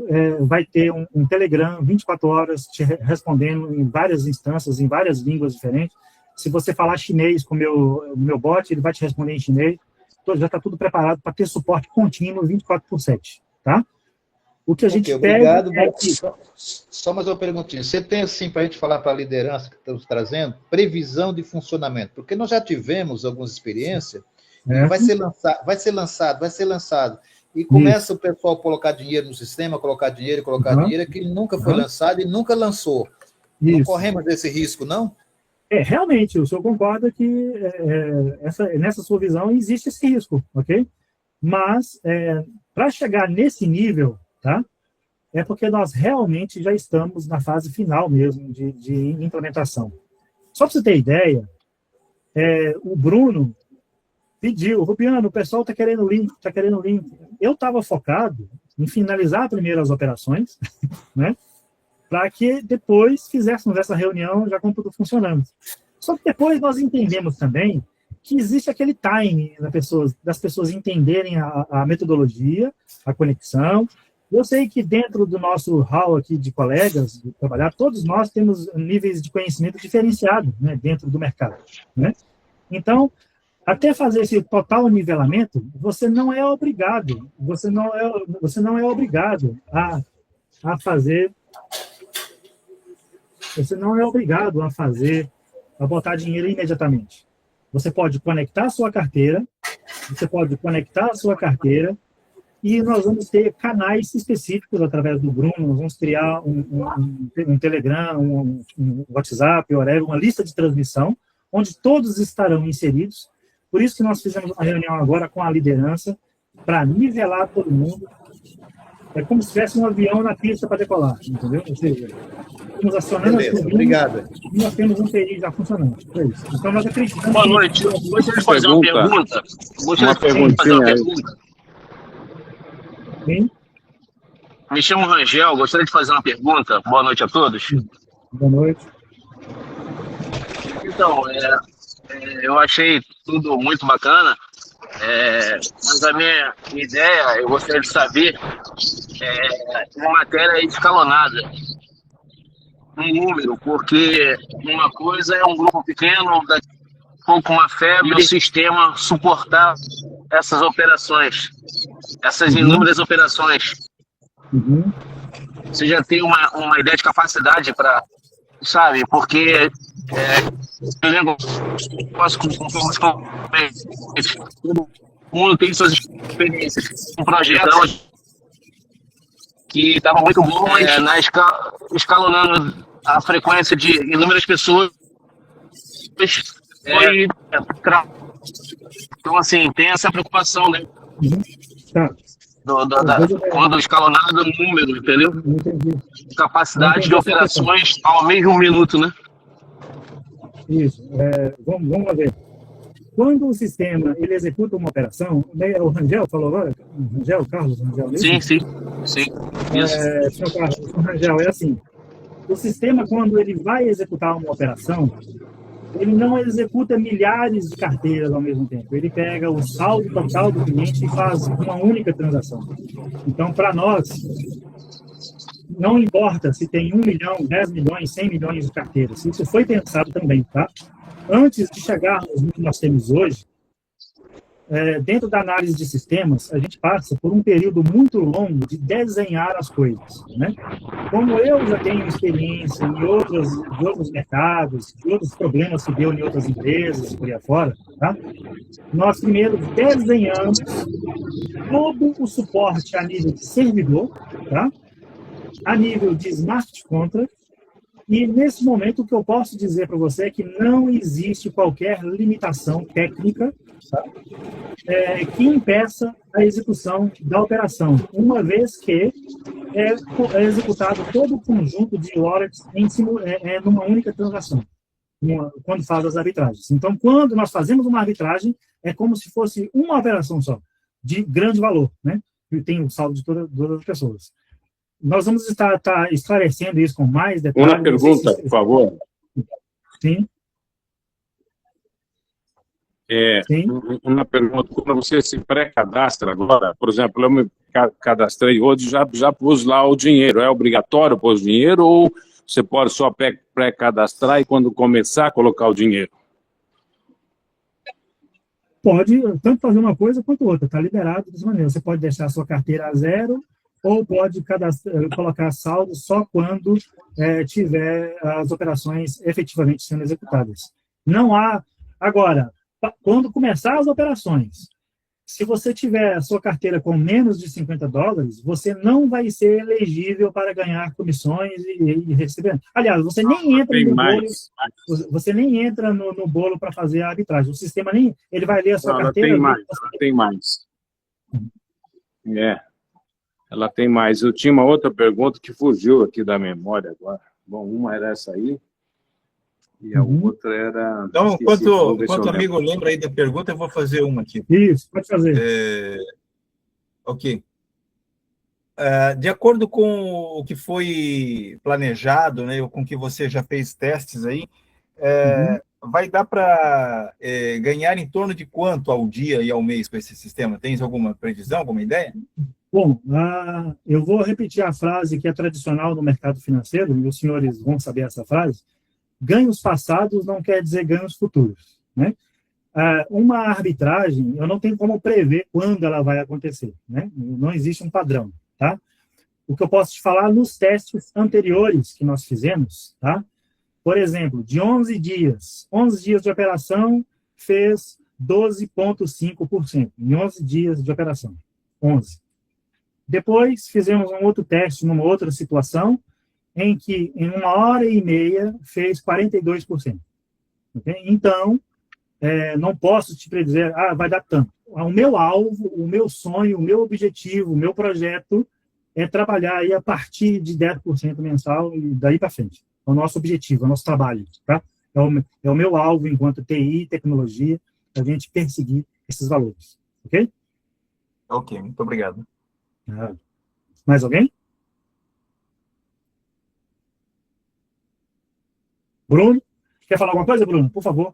vai ter um Telegram 24 horas te respondendo em várias instâncias, em várias línguas diferentes. Se você falar chinês com o meu bot, ele vai te responder em chinês. Já está tudo preparado para ter suporte contínuo 24/7, tá? O que a gente obrigado, pede Só mais uma perguntinha. Você tem, assim, para a gente falar para a liderança que estamos trazendo, previsão de funcionamento? Porque nós já tivemos algumas experiências, vai ser lançado. E começa o pessoal a colocar dinheiro no sistema, colocar dinheiro, que ele nunca foi lançado e nunca lançou. Não corremos desse risco, não? Realmente, o senhor concorda que nessa sua visão existe esse risco, ok? Mas, para chegar nesse nível, tá? É porque nós realmente já estamos na fase final mesmo de implementação. Só para você ter ideia, o Bruno pediu, Rubiano, o pessoal está querendo link. Eu estava focado em finalizar primeiro as operações, né? Para que depois fizéssemos essa reunião já com tudo funcionando. Só que depois nós entendemos também que existe aquele time das pessoas entenderem a metodologia, a conexão. Eu sei que dentro do nosso hall aqui de colegas, de trabalhar, todos nós temos níveis de conhecimento diferenciado, né, dentro do mercado, né? Então, até fazer esse total nivelamento, você não é obrigado a fazer. Você não é obrigado a botar dinheiro imediatamente. Você pode conectar a sua carteira, e nós vamos ter canais específicos através do Bruno, nós vamos criar um Telegram, um WhatsApp, uma lista de transmissão, onde todos estarão inseridos. Por isso que nós fizemos uma reunião agora com a liderança, para nivelar todo mundo. É como se tivesse um avião na pista para decolar, entendeu? Ou seja, estamos acionando as turbinas, obrigado. E nós temos um TI já funcionando. É isso. Então, nós acreditamos... Boa noite. Gostaria de fazer uma pergunta. Sim? Me chamo Rangel, gostaria de fazer uma pergunta. Boa noite a todos. Boa noite. Então, eu achei tudo muito bacana, mas a minha ideia, eu gostaria de saber, uma matéria escalonada, um número, porque uma coisa é um grupo pequeno, daqui a pouco uma febre, e o sistema suportar essas operações, essas inúmeras operações. Você já tem uma ideia de capacidade para, sabe, porque eu lembro, todo mundo tem suas experiências com projetos que estavam muito bom, mas escalonando a frequência de inúmeras pessoas foi então, assim, tem essa preocupação, né? Quando escalonado o número, entendeu? Capacidade de operações ao mesmo minuto, né? Isso. Vamos ver. Quando o sistema ele executa uma operação, o Rangel falou agora? Carlos Rangel? Sim. Senhor Carlos, o Rangel, é assim. O sistema, quando ele vai executar uma operação, ele não executa milhares de carteiras ao mesmo tempo. Ele pega o saldo total do cliente e faz uma única transação. Então, para nós, não importa se tem 1 milhão, 10 milhões, 100 milhões de carteiras. Isso foi pensado também, tá? Antes de chegarmos no que nós temos hoje, dentro da análise de sistemas, a gente passa por um período muito longo de desenhar as coisas, né? Como eu já tenho experiência em outros mercados, de outros problemas que deu em outras empresas, por aí afora, tá? Nós primeiro desenhamos todo o suporte a nível de servidor, tá? A nível de smart contract, e nesse momento o que eu posso dizer para você é que não existe qualquer limitação técnica, tá? Que impeça a execução da operação, uma vez que é executado todo o conjunto de horas numa única transação. quando faz as arbitragens. Então, quando nós fazemos uma arbitragem, é como se fosse uma operação só, de grande valor, né? E tem o saldo de todas as pessoas. Nós vamos estar esclarecendo isso com mais detalhes. Uma pergunta, por favor. Sim. Uma pergunta, quando você se pré-cadastra agora, por exemplo, eu me cadastrei hoje, já pus lá o dinheiro, é obrigatório pôr o dinheiro ou você pode só pré-cadastrar e quando começar colocar o dinheiro? Pode tanto fazer uma coisa quanto outra, está liberado dessa maneira. Você pode deixar a sua carteira a zero ou pode colocar saldo só quando tiver as operações efetivamente sendo executadas. Não há... Agora, quando começar as operações, se você tiver a sua carteira com menos de $50, você não vai ser elegível para ganhar comissões e receber. Aliás, você nem entra no bolo. Você nem entra no bolo para fazer a arbitragem. O sistema nem ele vai ler a sua carteira. Ela tem mais. Ela tem mais. Eu tinha uma outra pergunta que fugiu aqui da memória agora. Bom, uma era essa aí. E a outra era... Então, enquanto o amigo lembra aí da pergunta, eu vou fazer uma aqui. Isso, pode fazer. Ok. De acordo com o que foi planejado, né, ou com que você já fez testes aí, vai dar para ganhar em torno de quanto ao dia e ao mês com esse sistema? Tens alguma previsão, alguma ideia? Bom, eu vou repetir a frase que é tradicional no mercado financeiro, e os senhores vão saber essa frase. Ganhos passados não quer dizer ganhos futuros, né? Uma arbitragem, eu não tenho como prever quando ela vai acontecer, né? Não existe um padrão, tá? O que eu posso te falar nos testes anteriores que nós fizemos, tá? Por exemplo, de 11 dias de operação fez 12,5% em 11 dias de operação, 11. Depois fizemos um outro teste numa outra situação, em que em 1h30 fez 42%. Okay? Então, não posso te predizer, vai dar tanto. O meu alvo, o meu sonho, o meu objetivo, o meu projeto é trabalhar aí a partir de 10% mensal e daí para frente. É o nosso objetivo, é o nosso trabalho. Tá? É o meu alvo enquanto TI e tecnologia, a gente perseguir esses valores. Ok? Ok, muito obrigado. Mais alguém? Bruno, quer falar alguma coisa, Bruno? Por favor.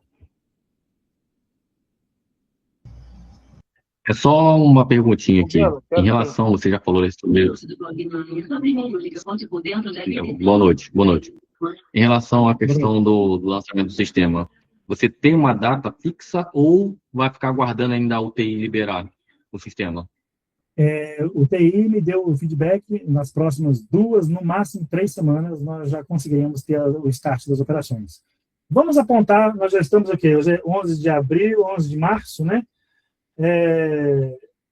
É só uma perguntinha aqui. Em relação, você já falou isso sobre... Boa noite. Em relação à questão do lançamento do sistema, você tem uma data fixa ou vai ficar aguardando ainda a UTI liberar o sistema? O TI me deu o feedback, nas próximas 2, no máximo 3 semanas, nós já conseguiremos ter o start das operações. Vamos apontar, nós já estamos aqui, hoje é 11 de abril, 11 de março, né?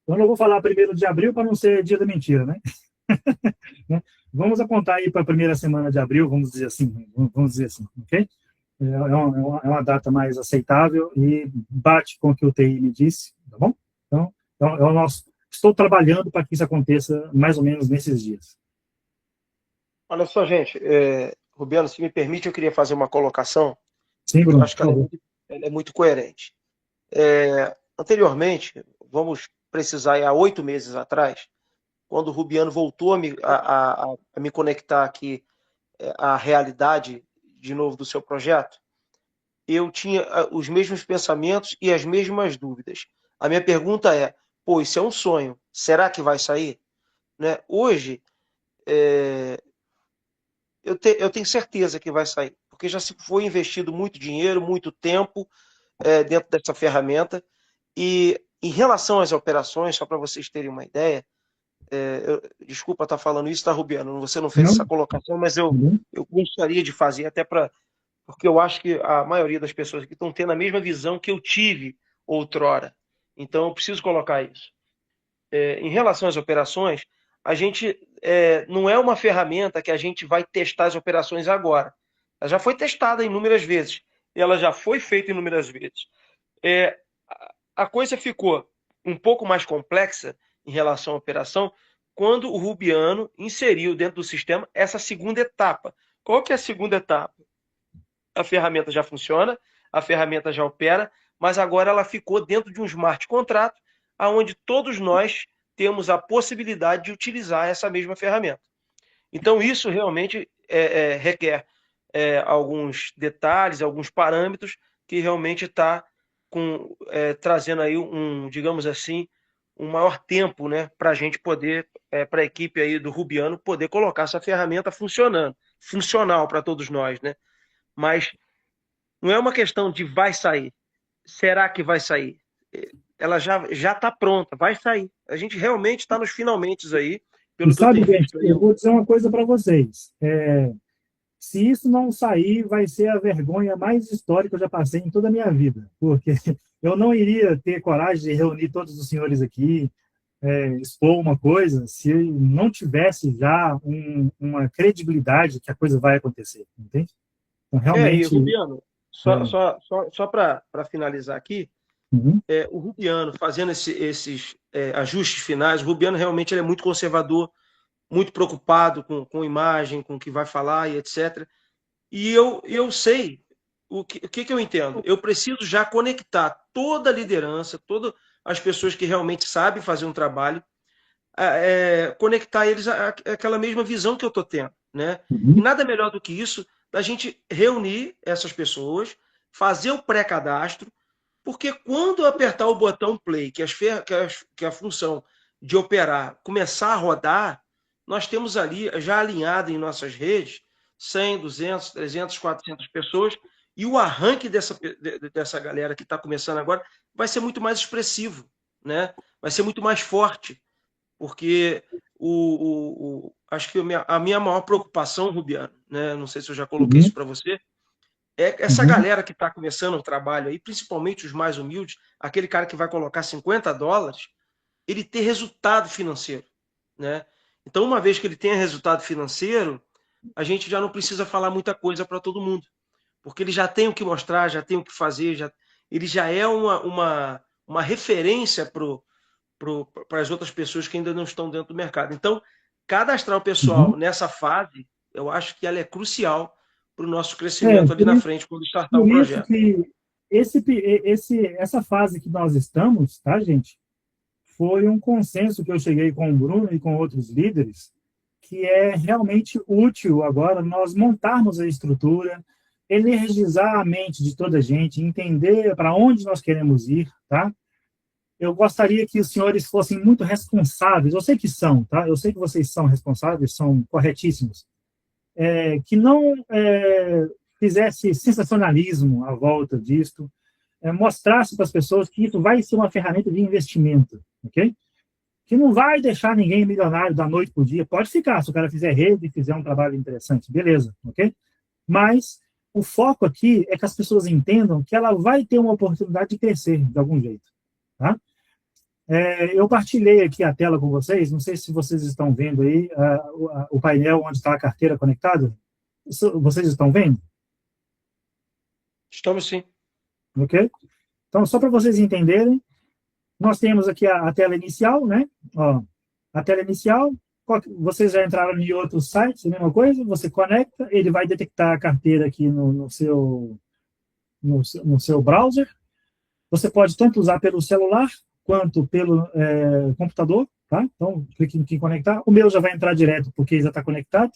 Eu não vou falar 1º de abril para não ser dia da mentira, né? Vamos apontar aí para a primeira semana de abril, vamos dizer assim, ok? É uma data mais aceitável e bate com o que o TI me disse, tá bom? Então é o nosso... Estou trabalhando para que isso aconteça mais ou menos nesses dias. Olha só, gente. Rubiano, se me permite, eu queria fazer uma colocação. Sim, Bruno. Eu acho que ela é muito coerente. Anteriormente, vamos precisar, há 8 meses atrás, quando o Rubiano voltou a me conectar aqui à realidade, de novo, do seu projeto, eu tinha os mesmos pensamentos e as mesmas dúvidas. A minha pergunta é, isso é um sonho, será que vai sair? Né? Hoje, eu tenho certeza que vai sair, porque já se foi investido muito dinheiro, muito tempo dentro dessa ferramenta, e em relação às operações, só para vocês terem uma ideia, desculpa estar falando isso, tá, Rubiano? Você não fez essa colocação, mas eu gostaria de fazer, até porque eu acho que a maioria das pessoas aqui estão tendo a mesma visão que eu tive outrora. Então, eu preciso colocar isso. Em relação às operações, a gente não é uma ferramenta que a gente vai testar as operações agora. Ela já foi testada inúmeras vezes. Ela já foi feita inúmeras vezes. A coisa ficou um pouco mais complexa em relação à operação quando o Rubiano inseriu dentro do sistema essa segunda etapa. Qual que é a segunda etapa? a ferramenta já funciona, a ferramenta já opera, mas agora ela ficou dentro de um smart contrato, onde todos nós temos a possibilidade de utilizar essa mesma ferramenta. Então, isso realmente requer alguns detalhes, alguns parâmetros que realmente está trazendo aí digamos assim, um maior tempo, né, para a gente poder, para a equipe aí do Rubiano, poder colocar essa ferramenta funcional para todos nós, né? Mas não é uma questão de vai sair. Será que vai sair? Ela já está pronta, vai sair. A gente realmente está nos finalmente aí, E pelo que eu sabe, tenho gente, visto aí. eu vou dizer uma coisa para vocês. Se isso não sair, vai ser a vergonha mais histórica que eu já passei em toda a minha vida, porque eu não iria ter coragem de reunir todos os senhores aqui, expor uma coisa, se não tivesse já uma credibilidade que a coisa vai acontecer, entende? Então, realmente... Rubiano, só para finalizar aqui, Uhum. O Rubiano fazendo esses ajustes finais, o Rubiano realmente ele é muito conservador, muito preocupado com imagem, com o que vai falar e etc. E eu sei o que eu entendo. Eu preciso já conectar toda a liderança, todas as pessoas que realmente sabem fazer um trabalho, conectar eles àquela mesma visão que eu estou tendo, né? Uhum. E nada melhor do que isso, da gente reunir essas pessoas, fazer o pré-cadastro, porque quando eu apertar o botão play, que a função de operar começar a rodar, nós temos ali já alinhado em nossas redes 100, 200, 300, 400 pessoas, e o arranque dessa galera que está começando agora vai ser muito mais expressivo, né? Vai ser muito mais forte, porque acho que a minha maior preocupação, Rubiano, né? Não sei se eu já coloquei Uhum. isso para você, essa galera que está começando o trabalho aí, principalmente os mais humildes, aquele cara que vai colocar $50, ele ter resultado financeiro, né? Então, uma vez que ele tenha resultado financeiro, a gente já não precisa falar muita coisa para todo mundo, porque ele já tem o que mostrar, já tem o que fazer, ele já é uma referência para as outras pessoas que ainda não estão dentro do mercado. Então, cadastrar o pessoal nessa fase, eu acho que ela é crucial para o nosso crescimento ali na frente, quando startar o Por isso projeto. que essa fase que nós estamos, tá, gente? Foi um consenso que eu cheguei com o Bruno e com outros líderes, que é realmente útil agora nós montarmos a estrutura, energizar a mente de toda a gente, entender para onde nós queremos ir, tá? Eu gostaria que os senhores fossem muito responsáveis, eu sei que são, tá? Eu sei que vocês são responsáveis, são corretíssimos, que não fizesse sensacionalismo à volta disto, mostrasse para as pessoas que isso vai ser uma ferramenta de investimento, ok? Que não vai deixar ninguém milionário da noite para o dia. Pode ficar, se o cara fizer rede e fizer um trabalho interessante, beleza, ok? Mas o foco aqui é que as pessoas entendam que ela vai ter uma oportunidade de crescer de algum jeito, tá? Eu partilhei aqui a tela com vocês, não sei se vocês estão vendo aí o painel onde está a carteira conectada. Vocês estão vendo? Estamos sim. Ok? Então, só para vocês entenderem, nós temos aqui a tela inicial, né? Ó, a tela inicial, vocês já entraram em outros sites, a mesma coisa, você conecta, ele vai detectar a carteira aqui no seu browser. Você pode tanto usar pelo celular, quanto pelo computador, tá? Então, clique em conectar. O meu já vai entrar direto, porque já está conectado.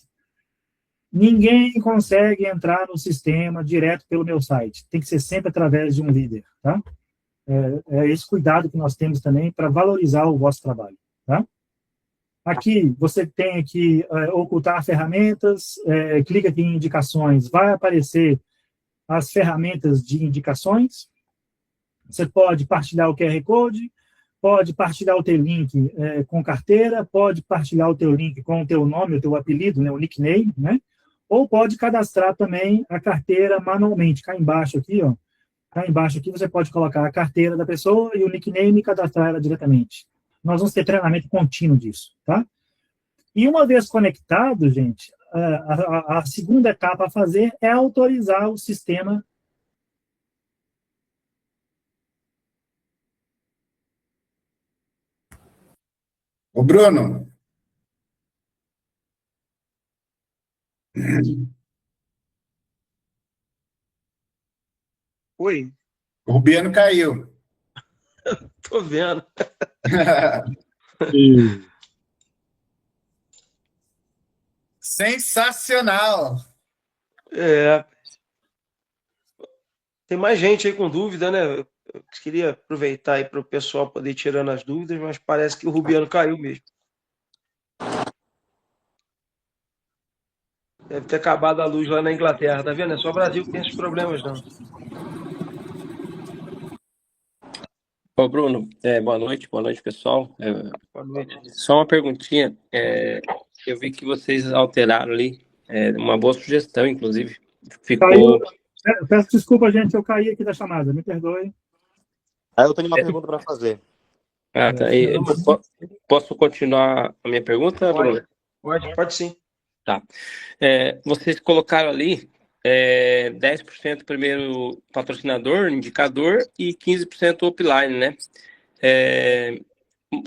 Ninguém consegue entrar no sistema direto pelo meu site. Tem que ser sempre através de um líder, tá? É esse cuidado que nós temos também para valorizar o vosso trabalho, tá? Aqui, você tem aqui ocultar ferramentas, clica aqui em indicações, vai aparecer as ferramentas de indicações. Você pode partilhar o QR Code, pode partilhar o teu link com carteira, pode partilhar o teu link com o teu nome, o teu apelido, né, o nickname, né? Ou pode cadastrar também a carteira manualmente. Cá embaixo aqui, ó. Cá embaixo aqui você pode colocar a carteira da pessoa e o nickname e cadastrar ela diretamente. Nós vamos ter treinamento contínuo disso, tá? E uma vez conectado, gente, a segunda etapa a fazer é autorizar o sistema. Ô, Bruno. Oi. O Rubiano caiu. Tô vendo. Sensacional. Tem mais gente aí com dúvida, né? Eu queria aproveitar aí para o pessoal poder ir tirando as dúvidas, mas parece que o Rubiano caiu mesmo. Deve ter acabado a luz lá na Inglaterra, tá vendo? É só o Brasil que tem esses problemas, não. Ô, Bruno, boa noite, pessoal. Boa noite. Só uma perguntinha. Eu vi que vocês alteraram ali, uma boa sugestão, inclusive. Caiu. Peço desculpa, gente, eu caí aqui da chamada, me perdoe. Eu tenho uma pergunta para fazer. Tá. Posso continuar a minha pergunta, Bruno? Pode sim. Tá. Vocês colocaram ali 10% primeiro patrocinador, indicador, e 15% upline, né?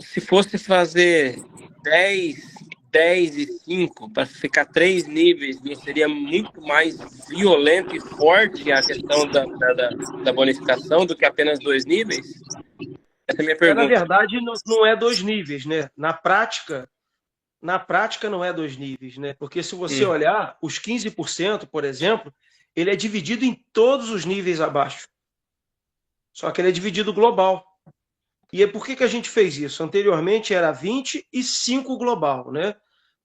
Se fosse fazer 10 e 5 para ficar 3 níveis, não seria muito mais violento e forte a questão da bonificação do que apenas 2 níveis? Essa é a minha pergunta. Na verdade, não é 2 níveis, né? Na prática não é 2 níveis, né? Porque se você olhar, os 15%, por exemplo, ele é dividido em todos os níveis abaixo. Só que ele é dividido global. E por que a gente fez isso? Anteriormente era 20 e 5 global, né?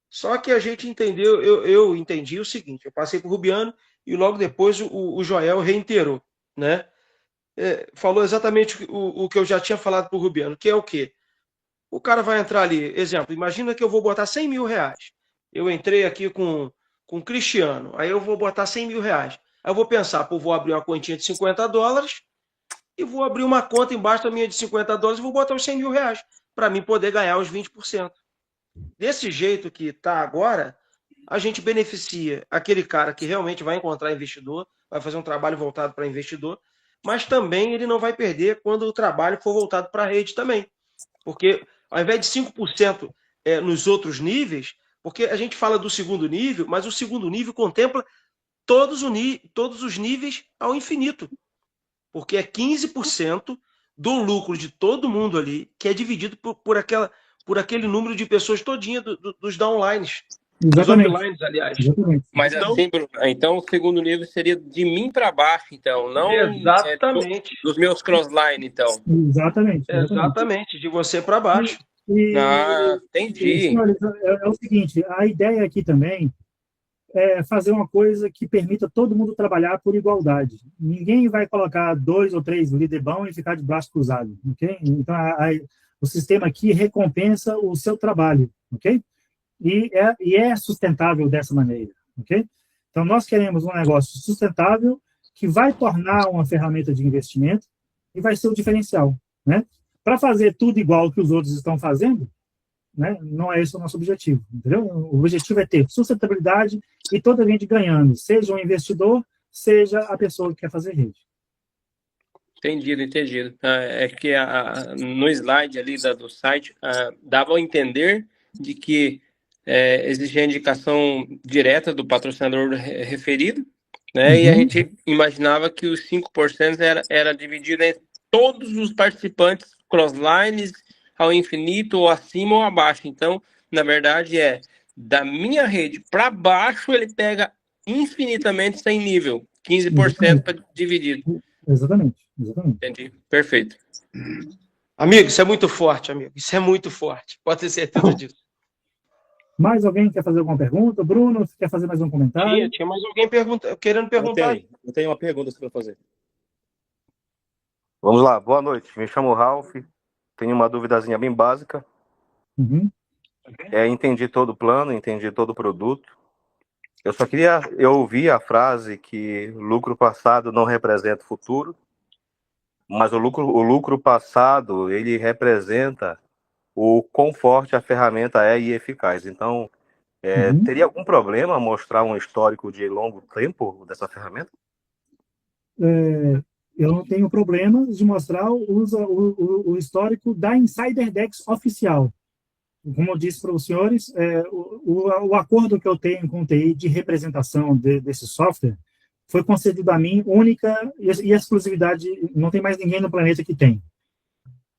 Só que a gente entendeu, eu entendi o seguinte, eu passei para o Rubiano e logo depois o Joel reiterou, né? Falou exatamente o que eu já tinha falado para o Rubiano, que é o quê? O cara vai entrar ali, exemplo, imagina que eu vou botar 100 mil reais. Eu entrei aqui com o Cristiano, aí eu vou botar 100 mil reais. Aí eu vou pensar, vou abrir uma continha de $50 e vou abrir uma conta embaixo da minha de $50 e vou botar os 100 mil reais para mim poder ganhar os 20%. Desse jeito que está agora, a gente beneficia aquele cara que realmente vai encontrar investidor, vai fazer um trabalho voltado para investidor, mas também ele não vai perder quando o trabalho for voltado para a rede também. Porque ao invés de 5% nos outros níveis, porque a gente fala do segundo nível, mas o segundo nível contempla todos os níveis ao infinito. Porque é 15% do lucro de todo mundo ali, que é dividido por aquele número de pessoas todinha dos downlines. Exatamente. Dos uplines, aliás. Exatamente. Mas assim, Bruno, então o segundo nível seria de mim para baixo, então, não exatamente. Dos meus crossline, então. Exatamente, de você para baixo. Entendi. Senhores, é o seguinte, a ideia aqui também é fazer uma coisa que permita todo mundo trabalhar por igualdade. Ninguém vai colocar 2 ou 3 líder bom e ficar de braço cruzado, ok? Então, o sistema aqui recompensa o seu trabalho, ok? E é sustentável dessa maneira, ok? Então, nós queremos um negócio sustentável que vai tornar uma ferramenta de investimento e vai ser o diferencial, né? Para fazer tudo igual que os outros estão fazendo, né? Não é esse o nosso objetivo, entendeu? O objetivo é ter sustentabilidade e toda a gente ganhando, seja o investidor, seja a pessoa que quer fazer rede. Entendido. É que no slide ali do site dava a entender de que existia a indicação direta do patrocinador referido, né? E a gente imaginava que os 5% era dividido entre todos os participantes crosslines ao infinito, ou acima ou abaixo. Então, na verdade, da minha rede para baixo, ele pega infinitamente sem nível, 15% para dividido. Exatamente. Entendi, perfeito. Amigo, isso é muito forte, amigo. Isso é muito forte. Pode ter certeza disso. Mais alguém quer fazer alguma pergunta? Bruno, você quer fazer mais um comentário? Tinha mais alguém querendo perguntar. Eu tenho uma pergunta para fazer. Vamos lá, boa noite. Me chamo Ralph. Tenho uma duvidazinha bem básica. Entendi todo o plano, entendi todo o produto. Eu ouvi a frase que lucro passado não representa o futuro, mas o lucro passado, ele representa o quão forte a ferramenta é e eficaz. Então, teria algum problema mostrar um histórico de longo tempo dessa ferramenta? Eu não tenho problema de mostrar o histórico da InsiderDex oficial. Como eu disse para os senhores, o acordo que eu tenho com o TI de representação desse software foi concedido a mim, única e exclusividade, não tem mais ninguém no planeta que tem.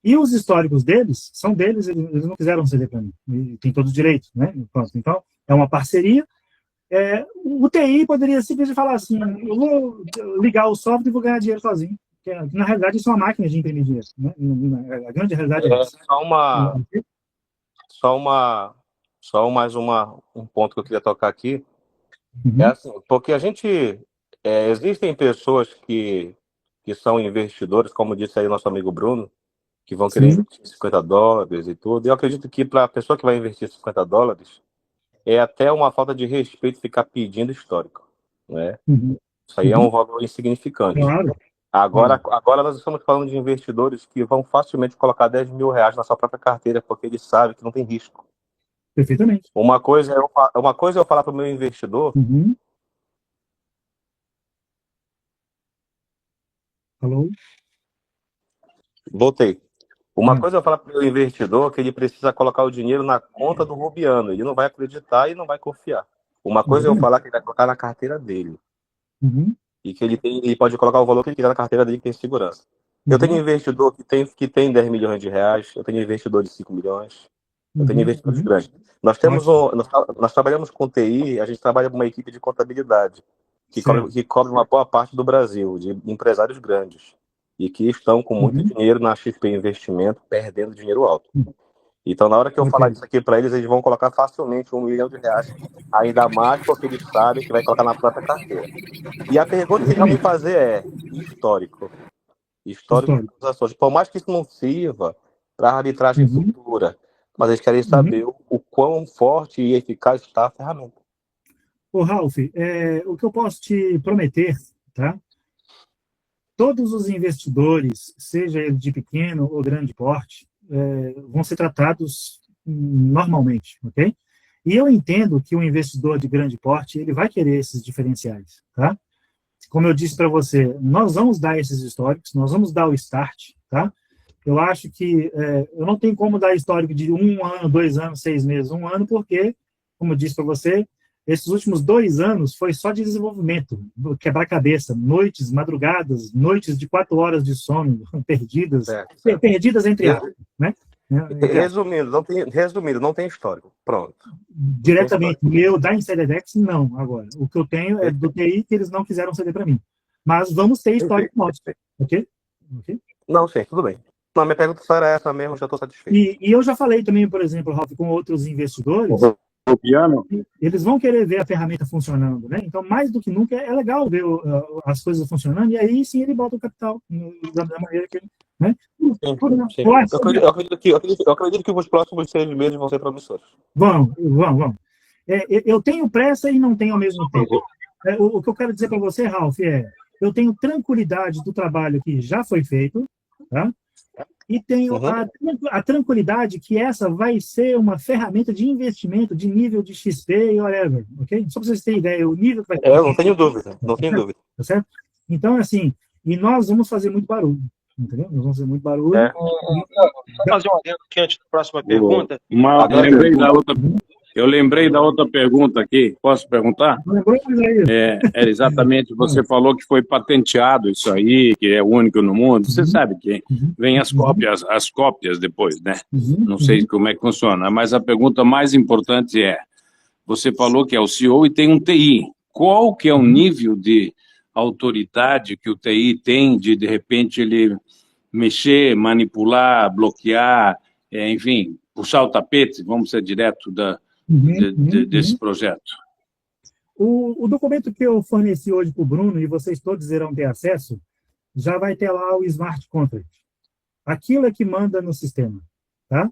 E os históricos deles, são deles, eles não quiseram ceder para mim, e tem todo o direito, né? Então, é uma parceria. O TI poderia simplesmente falar assim, eu vou ligar o software e vou ganhar dinheiro sozinho. Que, na realidade, isso é uma máquina de imprimir dinheiro, né? A grande realidade é essa. Só mais um ponto que eu queria tocar aqui. É assim, porque existem pessoas que são investidores, como disse aí nosso amigo Bruno, que vão querer investir $50 e tudo. E eu acredito que para a pessoa que vai investir $50, é até uma falta de respeito ficar pedindo histórico, né? Isso aí é um valor insignificante. Claro. Agora nós estamos falando de investidores que vão facilmente colocar R$10 mil na sua própria carteira, porque eles sabem que não tem risco. Perfeitamente. Uma coisa é eu falar para o meu investidor. Alô? Voltei. Uma coisa é eu falar para o meu investidor que ele precisa colocar o dinheiro na conta do Rubiano. Ele não vai acreditar e não vai confiar. Uma coisa é eu falar que ele vai colocar na carteira dele. E que ele pode colocar o valor que ele quiser na carteira dele, que tem segurança. Eu tenho investidor que tem R$10 milhões, eu tenho investidor de 5 milhões, eu tenho investidores grandes. Nós trabalhamos com TI, a gente trabalha com uma equipe de contabilidade que cobre uma boa parte do Brasil, de empresários grandes, e que estão com muito dinheiro na XP Investimento, perdendo dinheiro alto. Então, na hora que eu falar isso aqui para eles vão colocar facilmente R$1 milhão, ainda mais porque eles sabem que vai colocar na própria carteira. E a pergunta que eles vão me fazer é histórico de transações. Por mais que isso não sirva para arbitragem futura, mas eles querem saber o quão forte e eficaz está a ferramenta. Ô, Ralph, o que eu posso te prometer, tá? Todos os investidores, seja ele de pequeno ou grande porte, vão ser tratados normalmente, ok? E eu entendo que o investidor de grande porte, ele vai querer esses diferenciais, tá? Como eu disse para você, nós vamos dar esses históricos, nós vamos dar o start, tá? Eu acho que eu não tenho como dar histórico de 1 ano, 2 anos, 6 meses, 1 ano, porque, como eu disse para você, esses últimos 2 anos foi só de desenvolvimento, quebra-cabeça, noites, madrugadas, noites de 4 horas de sono perdidas, perdidas entre aspas, né? Resumindo, não tem histórico. Pronto. Diretamente, meu da InsiderX, não, agora. O que eu tenho é do TI que eles não quiseram ceder para mim. Mas vamos ter histórico nosso, ok? Não, sim, tudo bem. Não, minha pergunta só era essa mesmo, já estou satisfeito. E eu já falei também, por exemplo, Ralph, com outros investidores, eles vão querer ver a ferramenta funcionando, né? Então, mais do que nunca, é legal ver as coisas funcionando, e aí sim ele bota o capital da maneira que ele... Né? Sim. Eu acredito que os próximos 6 meses vão ser promissores. Vamos. Eu tenho pressa e não tenho ao mesmo tempo. O que eu quero dizer para você, Ralph, eu tenho tranquilidade do trabalho que já foi feito, tá? E tenho a tranquilidade que essa vai ser uma ferramenta de investimento de nível de XP e whatever, ok? Só para vocês terem ideia, o nível que vai ter. Eu não tenho dúvida, Tá certo? Então, assim, e nós vamos fazer muito barulho, entendeu? Nós vamos fazer muito barulho. Vou fazer um adendo aqui antes da próxima pergunta. Eu lembrei da outra pergunta aqui. Posso perguntar? Era exatamente, você falou que foi patenteado isso aí, que é único no mundo. Você sabe que vem as cópias depois, né? Não sei como é que funciona, mas a pergunta mais importante é, você falou que é o CEO e tem um TI. Qual que é o nível de autoridade que o TI tem de repente, ele mexer, manipular, bloquear, enfim, puxar o tapete, vamos ser direto desse projeto? O documento que eu forneci hoje para o Bruno, e vocês todos irão ter acesso, já vai ter lá o Smart Contract. Aquilo é que manda no sistema, tá?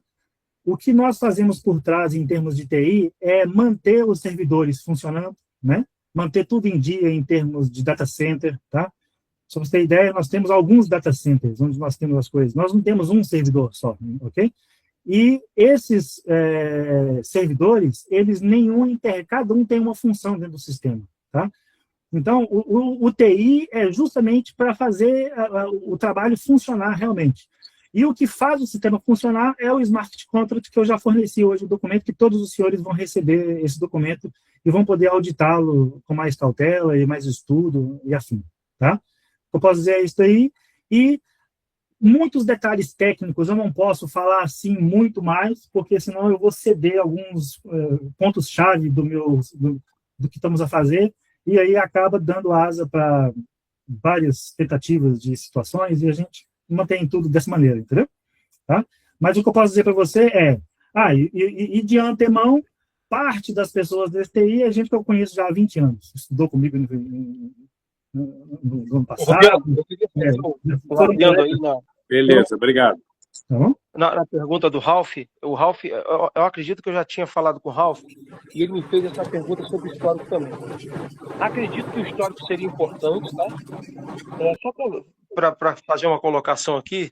O que nós fazemos por trás, em termos de TI, é manter os servidores funcionando, né? Manter tudo em dia em termos de data center, tá? Só para você ter ideia, nós temos alguns data centers onde nós temos as coisas. Nós não temos um servidor só, ok? E esses servidores, eles cada um tem uma função dentro do sistema, tá? Então, o TI é justamente para fazer o trabalho funcionar realmente. E o que faz o sistema funcionar é o Smart Contract, que eu já forneci hoje o documento, que todos os senhores vão receber esse documento e vão poder auditá-lo com mais cautela e mais estudo e assim, tá? Eu posso dizer isso aí. E muitos detalhes técnicos eu não posso falar assim muito mais, porque senão eu vou ceder alguns pontos-chave do que estamos a fazer, e aí acaba dando asa para várias tentativas de situações, e a gente mantém tudo dessa maneira, entendeu? Tá? Mas o que eu posso dizer para você é, e de antemão, parte das pessoas desse TI é gente que eu conheço já há 20 anos, estudou comigo no ano passado. Eu queria fazer aí Beleza, obrigado. Na pergunta do Ralph, o Ralph, eu acredito que eu já tinha falado com o Ralph, e ele me fez essa pergunta sobre o histórico também. Acredito que o histórico seria importante, tá? Só para fazer uma colocação aqui,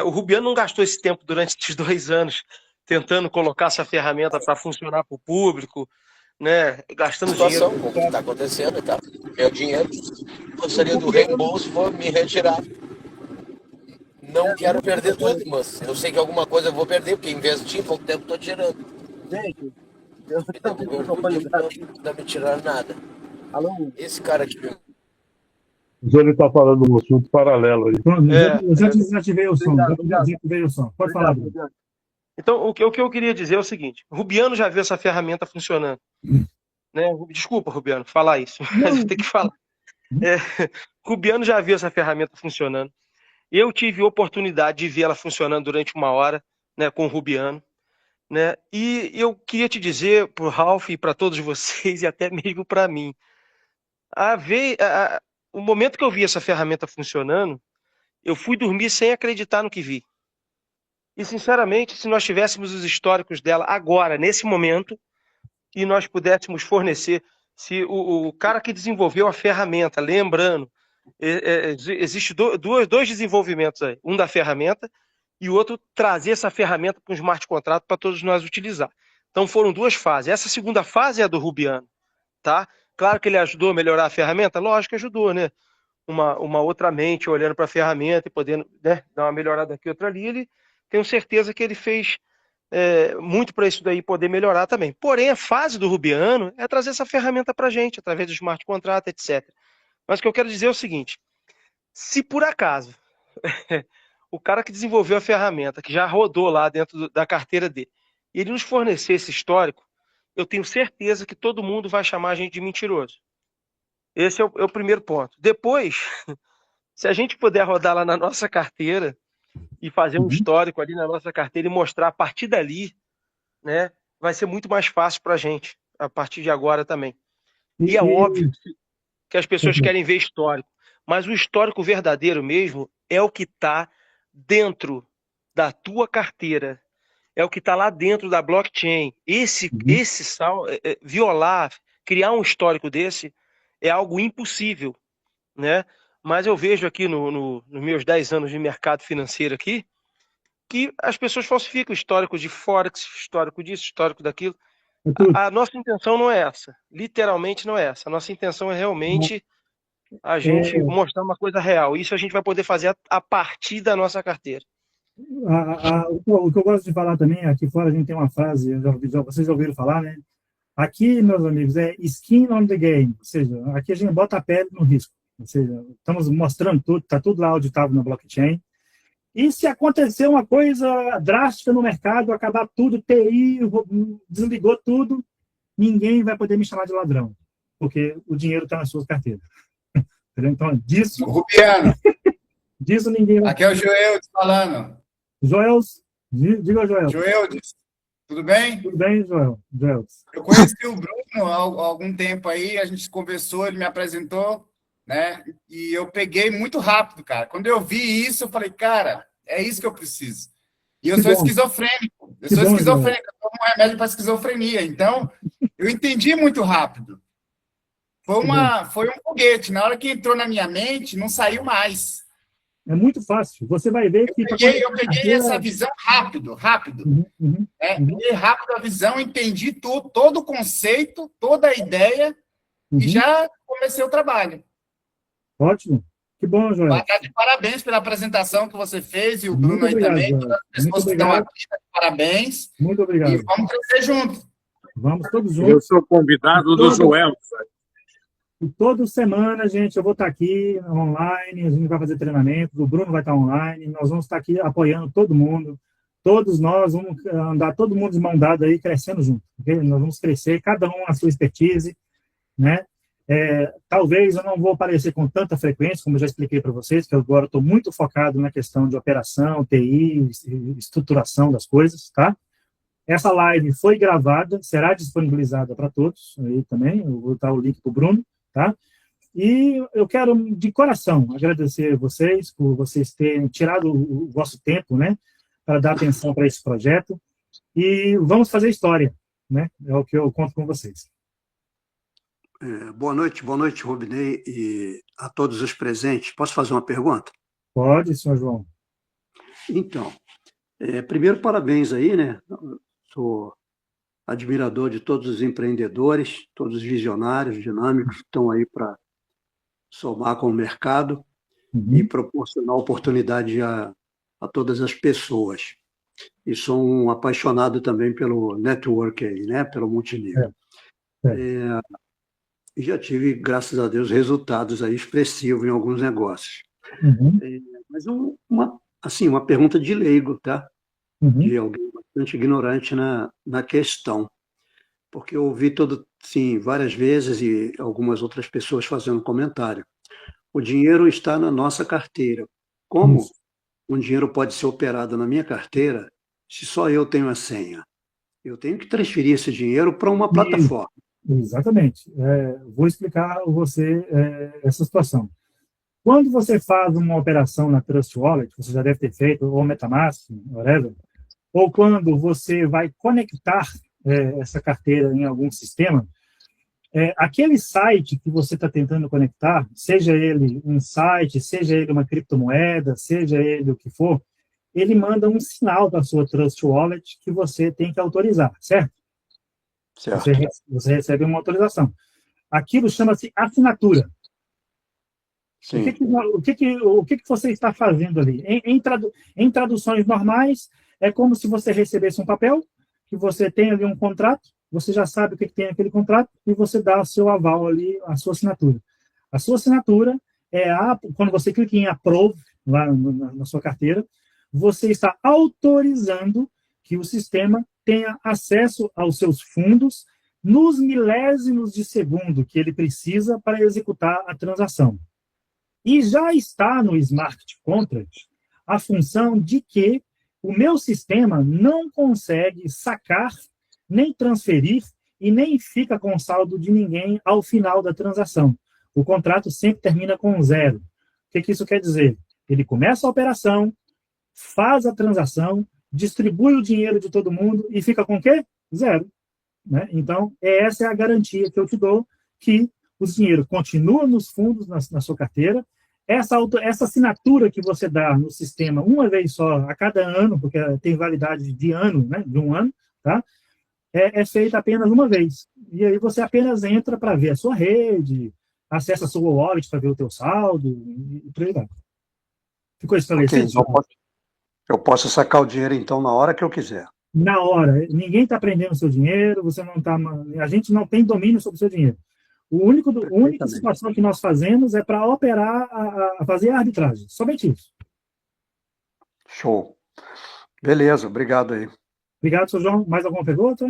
o Rubiano não gastou esse tempo durante esses 2 anos tentando colocar essa ferramenta para funcionar para o público, né? Gastando Situação, dinheiro. como está acontecendo, tá? Meu dinheiro, gostaria do reembolso, vou me retirar. Não quero perder tudo, mas eu sei que alguma coisa eu vou perder, porque investi, pouco tempo estou tirando. Gente, não dá me tirar nada. Alô? Esse cara aqui... Ele está falando um assunto paralelo aí. Eu já desativei o som. Desativei o som. Pode falar. Então, o que eu queria dizer é o seguinte: Rubiano já viu essa ferramenta funcionando. Né? Desculpa, Rubiano, falar isso, mas eu tenho que falar. Rubiano já viu essa ferramenta funcionando. Eu tive a oportunidade de ver ela funcionando durante 1 hora, né, com o Rubiano. Né? E eu queria te dizer, para o Ralph e para todos vocês, e até mesmo para mim, o momento que eu vi essa ferramenta funcionando, eu fui dormir sem acreditar no que vi. E, sinceramente, se nós tivéssemos os históricos dela agora, nesse momento, e nós pudéssemos fornecer, se o cara que desenvolveu a ferramenta, lembrando, existe dois desenvolvimentos aí, um da ferramenta e o outro trazer essa ferramenta para um smart contrato para todos nós utilizar. Então foram 2 fases. Essa segunda fase é a do Rubiano, tá? Claro que ele ajudou a melhorar a ferramenta, lógico que ajudou, né? Uma outra mente olhando para a ferramenta e podendo, né, dar uma melhorada aqui, outra ali. Ele, tenho certeza que ele fez muito para isso daí poder melhorar também. Porém, a fase do Rubiano é trazer essa ferramenta para a gente, através do smart contrato, etc. Mas o que eu quero dizer é o seguinte: se por acaso o cara que desenvolveu a ferramenta, que já rodou lá dentro da carteira dele, e ele nos fornecer esse histórico, eu tenho certeza que todo mundo vai chamar a gente de mentiroso. Esse é o primeiro ponto. Depois, se a gente puder rodar lá na nossa carteira e fazer um histórico ali na nossa carteira e mostrar a partir dali, né, vai ser muito mais fácil para a gente, a partir de agora também. E é óbvio que as pessoas querem ver histórico, mas o histórico verdadeiro mesmo é o que está dentro da tua carteira, é o que está lá dentro da blockchain. Violar, criar um histórico desse é algo impossível, né? Mas eu vejo aqui nos meus 10 anos de mercado financeiro aqui, que as pessoas falsificam histórico de Forex, histórico disso, histórico daquilo. A nossa intenção não é essa, literalmente não é essa. A nossa intenção é realmente a gente mostrar uma coisa real. Isso a gente vai poder fazer a partir da nossa carteira. O que eu gosto de falar também, aqui fora a gente tem uma frase, vocês já ouviram falar, né? Aqui, meus amigos, é skin on the game, ou seja, aqui a gente bota a pele no risco. Ou seja, estamos mostrando tudo, está tudo lá auditável na blockchain. E se acontecer uma coisa drástica no mercado, acabar tudo, TI, desligou tudo, ninguém vai poder me chamar de ladrão, porque o dinheiro está nas suas carteiras. Então, disso... Rubiano. Disso ninguém vai... Aqui é o Joeldes falando. Joels, diga Joels. Joeldes, tudo bem? Tudo bem, Joels. Eu conheci o Bruno há algum tempo aí, a gente conversou, ele me apresentou, né? E eu peguei muito rápido, cara. Quando eu vi isso, eu falei, cara, é isso que eu preciso. E eu sou esquizofrênico. Eu tomo um remédio para esquizofrenia. Então, eu entendi muito rápido. Foi um foguete. Na hora que entrou na minha mente, não saiu mais. É muito fácil. Você vai ver que... Eu peguei essa visão rápido. Peguei rápido a visão, entendi tudo, todo o conceito, toda a ideia, e já comecei o trabalho. Ótimo. Que bom, Joel. Vai estar de parabéns pela apresentação que você fez, e o Muito Bruno aí obrigado, também, Joel. todas as Muito pessoas que estão obrigado. aqui, de parabéns. Muito obrigado. E vamos crescer juntos. Vamos todos juntos. Eu sou convidado do Joel. E toda semana, gente, eu vou estar aqui online, a gente vai fazer treinamento, o Bruno vai estar online, nós vamos estar aqui apoiando todo mundo, todos nós vamos andar todo mundo de mão dada aí, crescendo junto, ok? Nós vamos crescer, cada um a sua expertise, né? Talvez eu não vou aparecer com tanta frequência, como eu já expliquei para vocês, que agora estou muito focado na questão de operação, TI, estruturação das coisas, tá? Essa live foi gravada, será disponibilizada para todos, aí também, eu vou botar o link para o Bruno, tá? E eu quero, de coração, agradecer vocês por vocês terem tirado o vosso tempo, né, para dar atenção para esse projeto, e vamos fazer história, né? É o que eu conto com vocês. Boa noite, Rubinei, e a todos os presentes. Posso fazer uma pergunta? Pode, senhor João. Então, primeiro, parabéns aí, né? Sou admirador de todos os empreendedores, todos os visionários, dinâmicos, que estão aí para somar com o mercado e proporcionar oportunidade a todas as pessoas. E sou um apaixonado também pelo network aí, né? Pelo multinível. E já tive, graças a Deus, resultados aí expressivos em alguns negócios. Mas uma pergunta de leigo, tá? De alguém bastante ignorante na questão. Porque eu ouvi várias vezes e algumas outras pessoas fazendo comentário. O dinheiro está na nossa carteira. Como um dinheiro pode ser operado na minha carteira se só eu tenho a senha? Eu tenho que transferir esse dinheiro para uma plataforma. Exatamente. Vou explicar a você essa situação. Quando você faz uma operação na Trust Wallet, você já deve ter feito, ou MetaMask, whatever, ou quando você vai conectar essa carteira em algum sistema, aquele site que você está tentando conectar, seja ele um site, seja ele uma criptomoeda, seja ele o que for, ele manda um sinal para a sua Trust Wallet que você tem que autorizar, certo? Você recebe uma autorização. Aquilo chama-se assinatura. Sim. O que você está fazendo ali? Em traduções normais, é como se você recebesse um papel, que você tem ali um contrato, você já sabe o que tem naquele contrato, e você dá o seu aval ali, a sua assinatura. A sua assinatura quando você clica em Approve, lá na sua carteira, você está autorizando que o sistema tenha acesso aos seus fundos nos milésimos de segundo que ele precisa para executar a transação. E já está no Smart Contract a função de que o meu sistema não consegue sacar, nem transferir, e nem fica com saldo de ninguém ao final da transação. O contrato sempre termina com 0. O que isso quer dizer? Ele começa a operação, faz a transação, distribui o dinheiro de todo mundo e fica com o quê? 0. Né? Então, essa é a garantia que eu te dou, que o dinheiro continua nos fundos, na sua carteira. Essa assinatura que você dá no sistema uma vez só, a cada ano, porque tem validade de ano, né? De um ano, tá? É feita apenas uma vez. E aí você apenas entra para ver a sua rede, acessa a sua wallet para ver o teu saldo, e por aí vai. Ficou esclarecido? Okay, então eu posso sacar o dinheiro, então, na hora que eu quiser. Na hora. Ninguém está prendendo o seu dinheiro, a gente não tem domínio sobre o seu dinheiro. A única situação que nós fazemos é para operar, fazer a arbitragem. Somente isso. Show. Beleza, obrigado aí. Obrigado, senhor João. Mais alguma pergunta?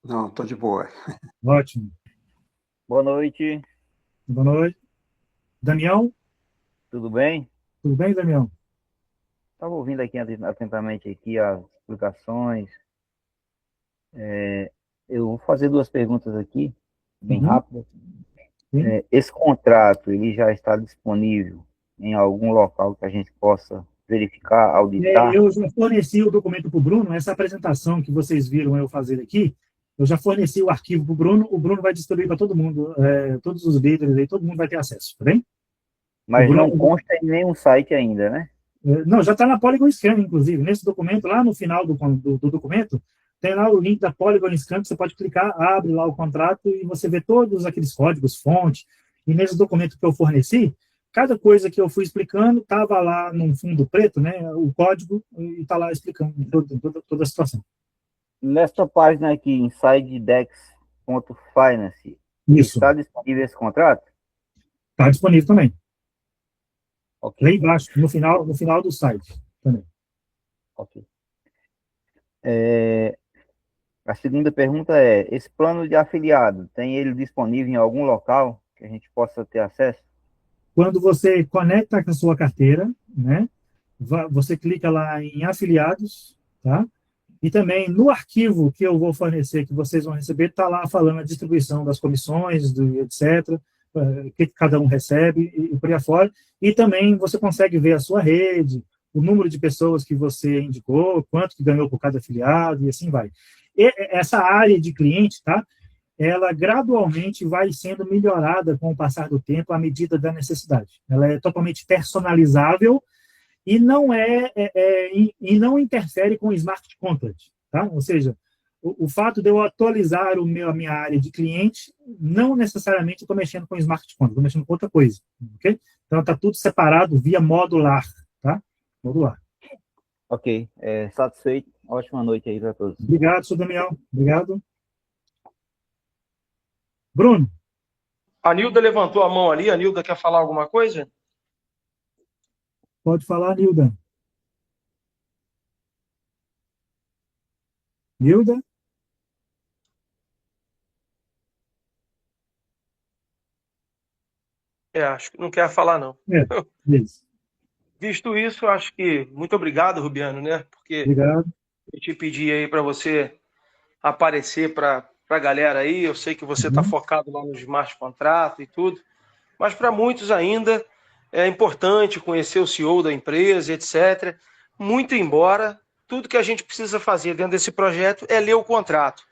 Não, estou de boa. Ótimo. Boa noite. Boa noite. Damião? Tudo bem? Tudo bem, Damião? Estava ouvindo aqui atentamente aqui as explicações. Eu vou fazer 2 perguntas aqui, bem rápidas. Esse contrato, ele já está disponível em algum local que a gente possa verificar, auditar? Eu já forneci o documento para o Bruno, essa apresentação que vocês viram eu fazer aqui, eu já forneci o arquivo para o Bruno vai distribuir para todo mundo, todos os líderes aí, todo mundo vai ter acesso, tá bem? Mas Bruno, não consta em nenhum site ainda, né? Não, já está na Polygon Scan, inclusive. Nesse documento, lá no final do documento, tem lá o link da Polygon Scan, que você pode clicar, abre lá o contrato e você vê todos aqueles códigos, fonte. E nesse documento que eu forneci, cada coisa que eu fui explicando estava lá num fundo preto, né, o código, e está lá explicando toda a situação. Nesta página aqui, insidedex.finance, Isso. está disponível esse contrato? Está disponível também. Okay. Lá embaixo, no final do site também. Ok. A segunda pergunta é, esse plano de afiliado, tem ele disponível em algum local que a gente possa ter acesso? Quando você conecta com a sua carteira, né, você clica lá em afiliados, tá? E também no arquivo que eu vou fornecer, que vocês vão receber, está lá falando a distribuição das comissões, etc., que cada um recebe e por aí afora. E também você consegue ver a sua rede, o número de pessoas que você indicou, quanto que ganhou por cada afiliado, e assim vai. E essa área de cliente, tá? Ela gradualmente vai sendo melhorada com o passar do tempo à medida da necessidade. Ela é totalmente personalizável e não e não interfere com o smart contract, tá? Ou seja, o fato de eu atualizar a minha área de cliente, não necessariamente estou mexendo com smart contract, estou mexendo com outra coisa, ok? Então está tudo separado via modular, tá? Modular. Ok, satisfeito. Ótima noite aí para todos. Obrigado, senhor Daniel. Obrigado. Bruno. A Nilda levantou a mão ali. A Nilda quer falar alguma coisa? Pode falar, Nilda. Nilda? Acho que não quer falar, não. Isso. Visto isso, acho que... Muito obrigado, Rubiano, né? Porque obrigado. Eu te pedi aí para você aparecer para a galera aí. Eu sei que você está focado lá no smart contrato e tudo, mas para muitos ainda é importante conhecer o CEO da empresa, etc. Muito embora tudo que a gente precisa fazer dentro desse projeto é ler o contrato.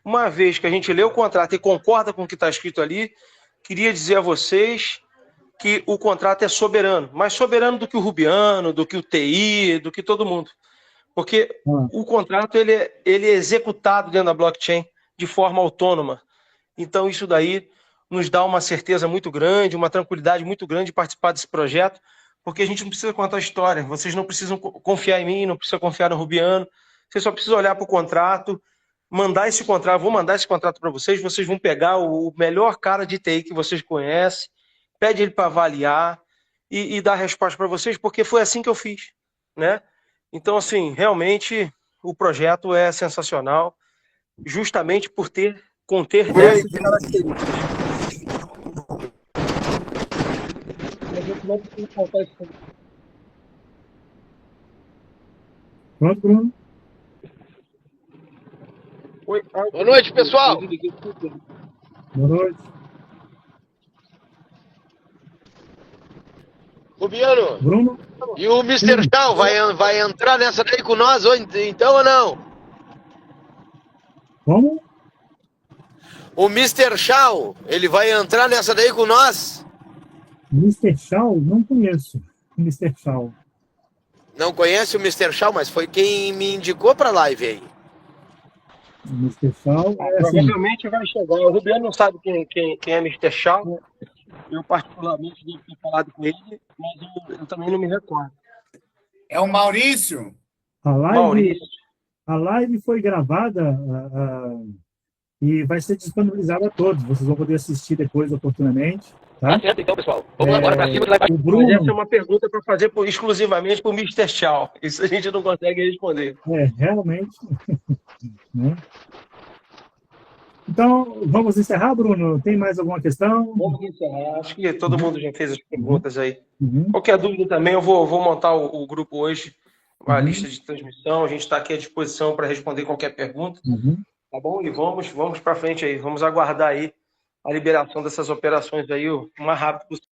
Uma vez que a gente lê o contrato e concorda com o que está escrito ali, queria dizer a vocês que o contrato é soberano, mais soberano do que o Rubiano, do que o TI, do que todo mundo. Porque o contrato ele é executado dentro da blockchain de forma autônoma. Então, isso daí nos dá uma certeza muito grande, uma tranquilidade muito grande de participar desse projeto, porque a gente não precisa contar a história. Vocês não precisam confiar em mim, não precisam confiar no Rubiano. Vocês só precisam olhar para o contrato, mandar esse contrato. Vou mandar esse contrato para vocês. Vocês vão pegar o melhor cara de TI que vocês conhecem, pede ele para avaliar e dar a resposta para vocês, porque foi assim que eu fiz, né? Então, assim, realmente o projeto é sensacional, justamente por conter dessas características. Pronto, Bruno? Oi, boa noite, pessoal. Boa noite. Rubiano, Bruno? E o Mr. Shaw vai entrar nessa daí com nós então ou não? Como? O Mr. Shaw, ele vai entrar nessa daí com nós? Mr. Shaw? Não conheço. Mr. Shaw. Não conhece o Mr. Shaw, mas foi quem me indicou para a live aí. Mr. Shaw provavelmente vai chegar. O Rubiano não sabe quem é Mr. Shaw. Eu, particularmente, devo ter falado com ele, mas eu também não me recordo. É o Maurício? A live foi gravada e vai ser disponibilizada a todos. Vocês vão poder assistir depois, oportunamente. Tá certo, então, pessoal. Vamos agora para cima. O Bruno... Essa é uma pergunta para fazer exclusivamente para o Mr. Shaw. Isso a gente não consegue responder. Realmente. Né? Então, vamos encerrar, Bruno? Tem mais alguma questão? Vamos encerrar. Acho que todo mundo já fez as perguntas aí. Qualquer dúvida também, eu vou montar o grupo hoje, a lista de transmissão. A gente está aqui à disposição para responder qualquer pergunta. Tá bom? E vamos para frente aí. Vamos aguardar aí a liberação dessas operações aí o mais rápido possível.